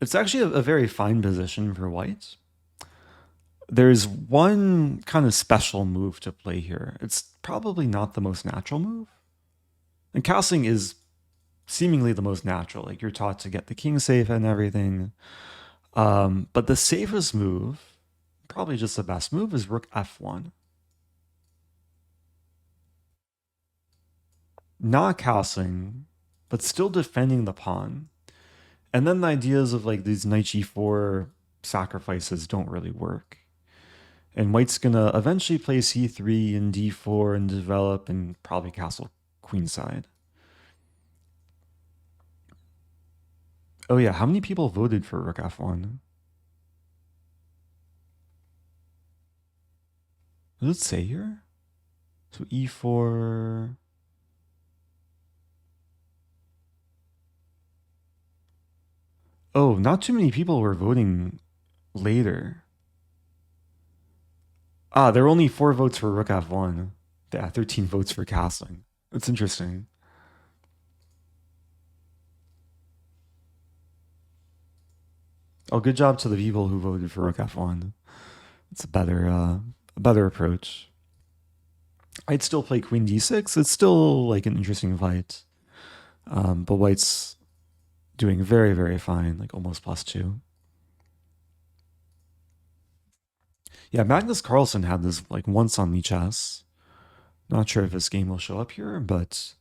it's actually a very fine position for white. There's one kind of special move to play here. It's probably not the most natural move. And castling is seemingly the most natural. Like you're taught to get the king safe and everything. But the safest move, probably just the best move, is rook f1. Not castling, but still defending the pawn. And then the ideas of like these knight g4 sacrifices don't really work. And white's gonna eventually play c3 and d4 and develop and probably castle queenside. Oh yeah, how many people voted for rook f1? Does it say here? So e4... Oh, not too many people were voting later. Ah, there were only 4 votes for rook f1. Yeah, 13 votes for castling. That's interesting. Oh, good job to the people who voted for rook f1. It's a better approach. I'd still play queen d6. It's still like an interesting fight. But white's doing very, very fine, like almost +2. Yeah, Magnus Carlsen had this like once on lichess. Not sure if this game will show up here, but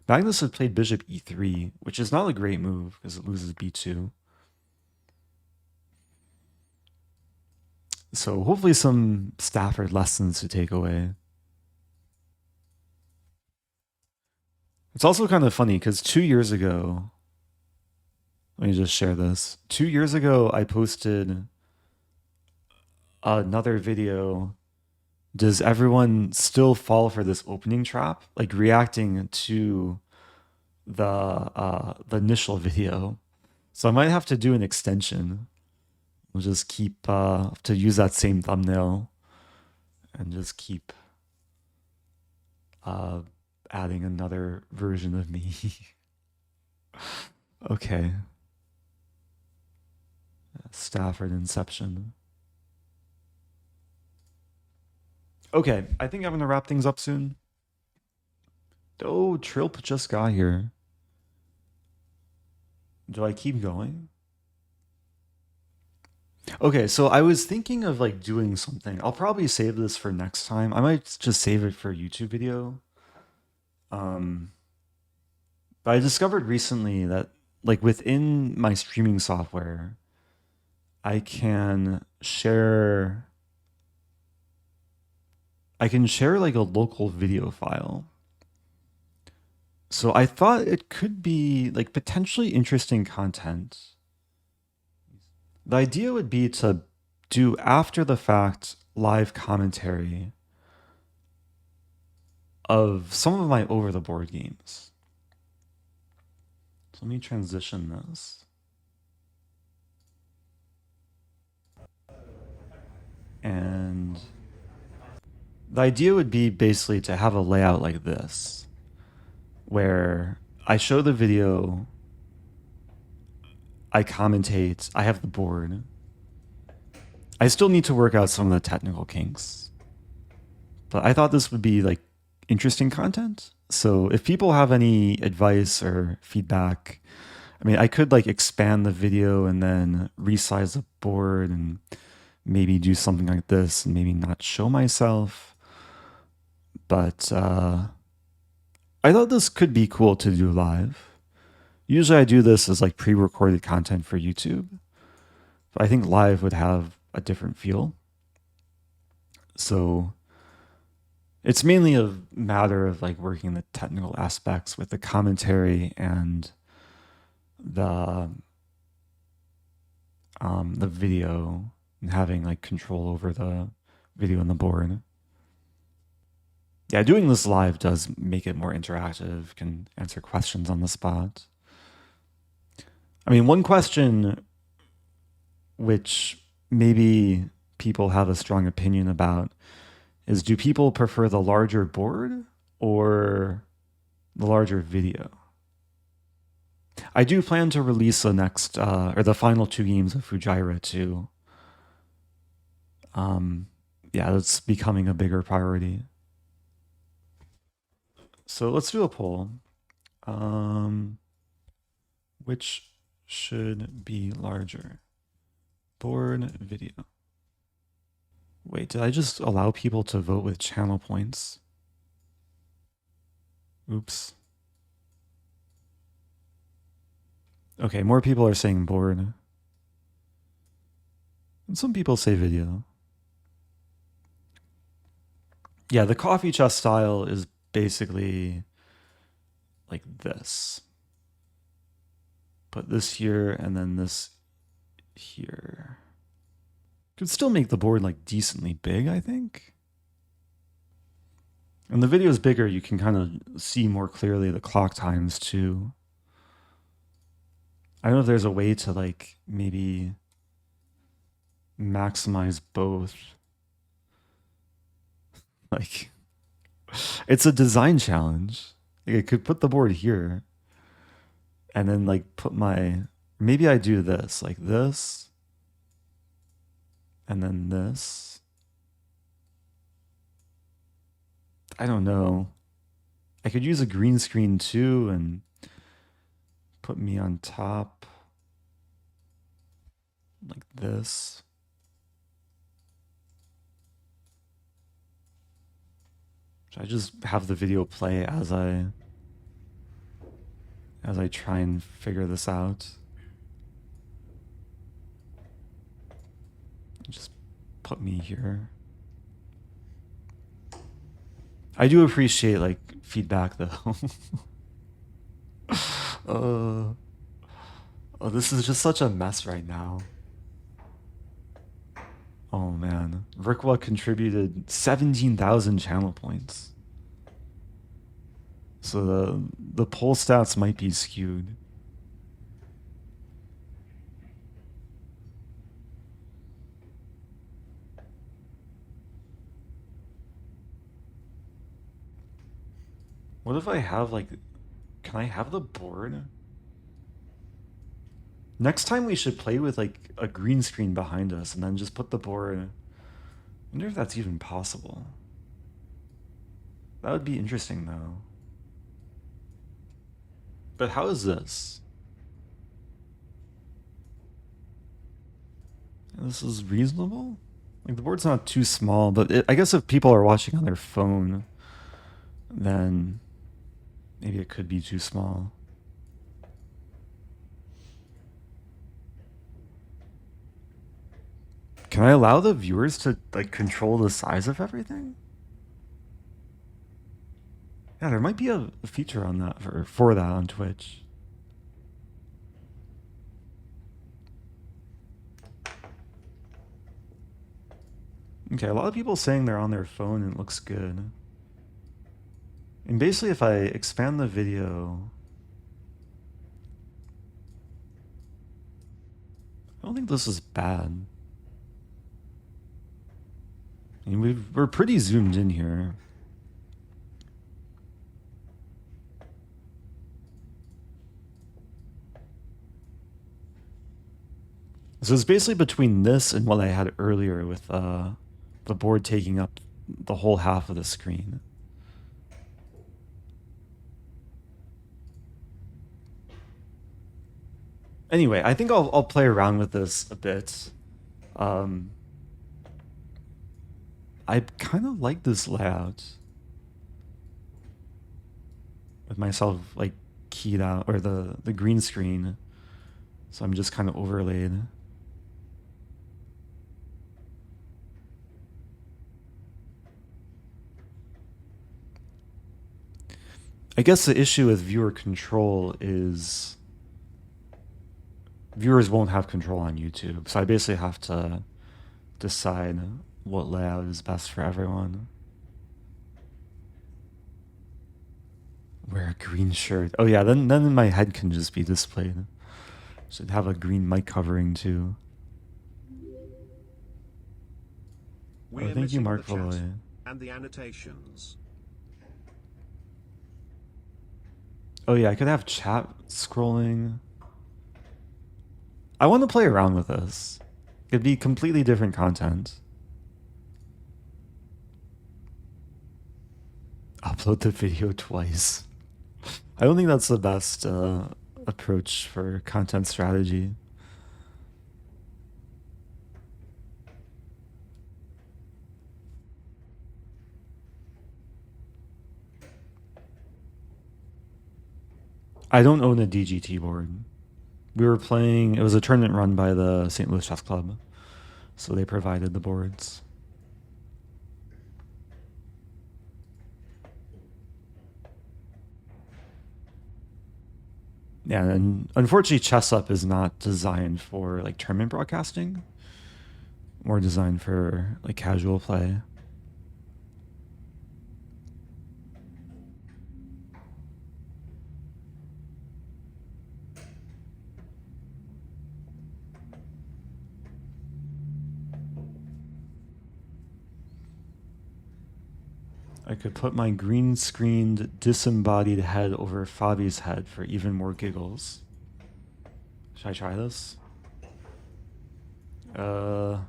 Magnus had played bishop e3, which is not a great move because it loses b2. So hopefully some Stafford lessons to take away. It's also kind of funny because 2 years ago, let me just share this. 2 years ago, I posted another video. Does everyone still fall for this opening trap? Like reacting to the initial video. So I might have to do an extension. We'll just keep to use that same thumbnail and just keep adding another version of me. Okay. Stafford Inception. Okay, I think I'm gonna wrap things up soon. Oh, Trilp just got here. Do I keep going? Okay, so I was thinking of like doing something. I'll probably save this for next time. I might just save it for a YouTube video. But I discovered recently that like within my streaming software, I can share like a local video file. So I thought it could be like potentially interesting content. The idea would be to do after the fact live commentary of some of my over the board games. So let me transition this. And the idea would be basically to have a layout like this, where I show the video, I commentate, I have the board. I still need to work out some of the technical kinks, but I thought this would be like interesting content. So if people have any advice or feedback, I mean, I could like expand the video and then resize the board and maybe do something like this and maybe not show myself. But I thought this could be cool to do live. Usually I do this as like pre-recorded content for YouTube, but I think live would have a different feel. So it's mainly a matter of like working the technical aspects with the commentary and the video and having like control over the video and the board. Yeah, doing this live does make it more interactive, can answer questions on the spot. I mean, one question which maybe people have a strong opinion about is, do people prefer the larger board or the larger video? I do plan to release the next, or the final 2 games of Fujairah too. Yeah, that's becoming a bigger priority. So let's do a poll. Which should be larger? Board, video. Wait, did I just allow people to vote with channel points? Oops. Okay, more people are saying board. And some people say video. Yeah, the coffee chess style is basically like this. Put this here and then this here. Could still make the board like decently big, I think. And the video is bigger, you can kind of see more clearly the clock times too. I don't know if there's a way to like maybe maximize both. Like, it's a design challenge. Like, I could put the board here and then like put my, maybe I do this, like this, and then this. I don't know. I could use a green screen too and put me on top like this. Should I just have the video play as I try and figure this out? Just put me here. I do appreciate like feedback though. Oh, this is just such a mess right now. Oh man, Rikwa contributed 17,000 channel points. So the poll stats might be skewed. What if I have like, can I have the board? Next time we should play with like a green screen behind us and then just put the board. I wonder if that's even possible. That would be interesting though. But how is this? This is reasonable? Like the board's not too small, but I guess if people are watching on their phone, then maybe it could be too small. Can I allow the viewers to like control the size of everything? Yeah, there might be a feature on that for that on Twitch. Okay, a lot of people saying they're on their phone and it looks good. And basically if I expand the video, I don't think this is bad. I mean, we're pretty zoomed in here. So it's basically between this and what I had earlier with the board taking up the whole half of the screen. Anyway, I think I'll play around with this a bit. I kind of like this layout with myself like keyed out, or the green screen. So I'm just kind of overlaid. I guess the issue with viewer control is viewers won't have control on YouTube. So I basically have to decide what layout is best for everyone. Wear a green shirt. Oh yeah, then my head can just be displayed. Should have a green mic covering too. We're thank you, Mark the chat Valoy. and the annotations. Oh yeah, I could have chat scrolling. I want to play around with this. It'd be completely different content. Upload the video twice. I don't think that's the best approach for content strategy. I don't own a DGT board. We were playing, it was a tournament run by the St. Louis Chess Club, so they provided the boards. Yeah, and unfortunately Chess Up is not designed for like tournament broadcasting, more designed for like casual play. I could put my green screened disembodied head over Fabi's head for even more giggles. Should I try this? I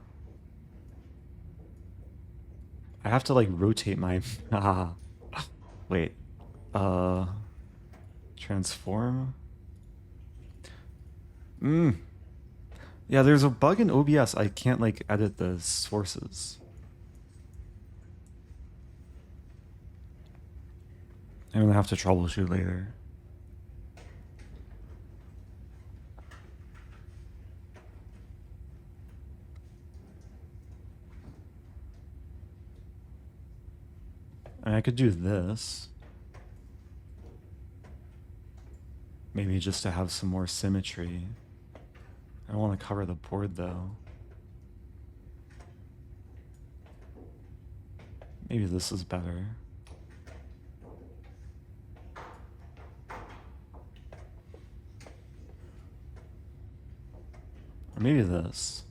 have to like rotate my wait. Transform? Yeah, there's a bug in OBS. I can't like edit the sources. I'm gonna have to troubleshoot later. I could do this. Maybe just to have some more symmetry. I don't want to cover the board though. Maybe this is better. Or maybe this.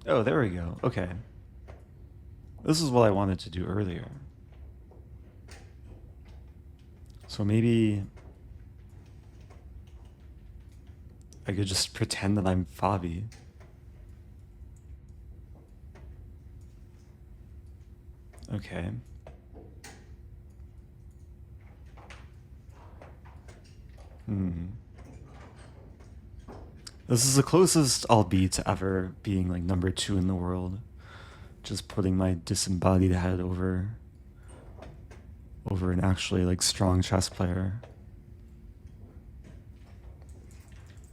Oh, there we go. Okay. This is what I wanted to do earlier. So maybe I could just pretend that I'm Fabi. Okay. This is the closest I'll be to ever being like number 2 in the world. Just putting my disembodied head over an actually like strong chess player.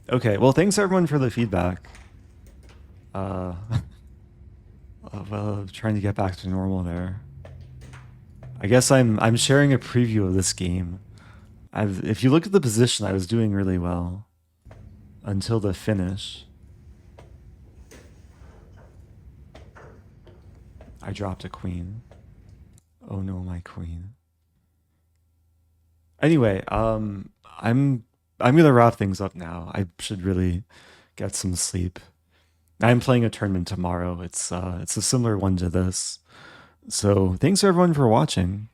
Okay, well thanks everyone for the feedback. Well, trying to get back to normal there. I guess I'm sharing a preview of this game. If you look at the position, I was doing really well until the finish. I dropped a queen. Oh no, my queen. Anyway, I'm gonna wrap things up now. I should really get some sleep. I'm playing a tournament tomorrow. It's a similar one to this. So thanks everyone for watching.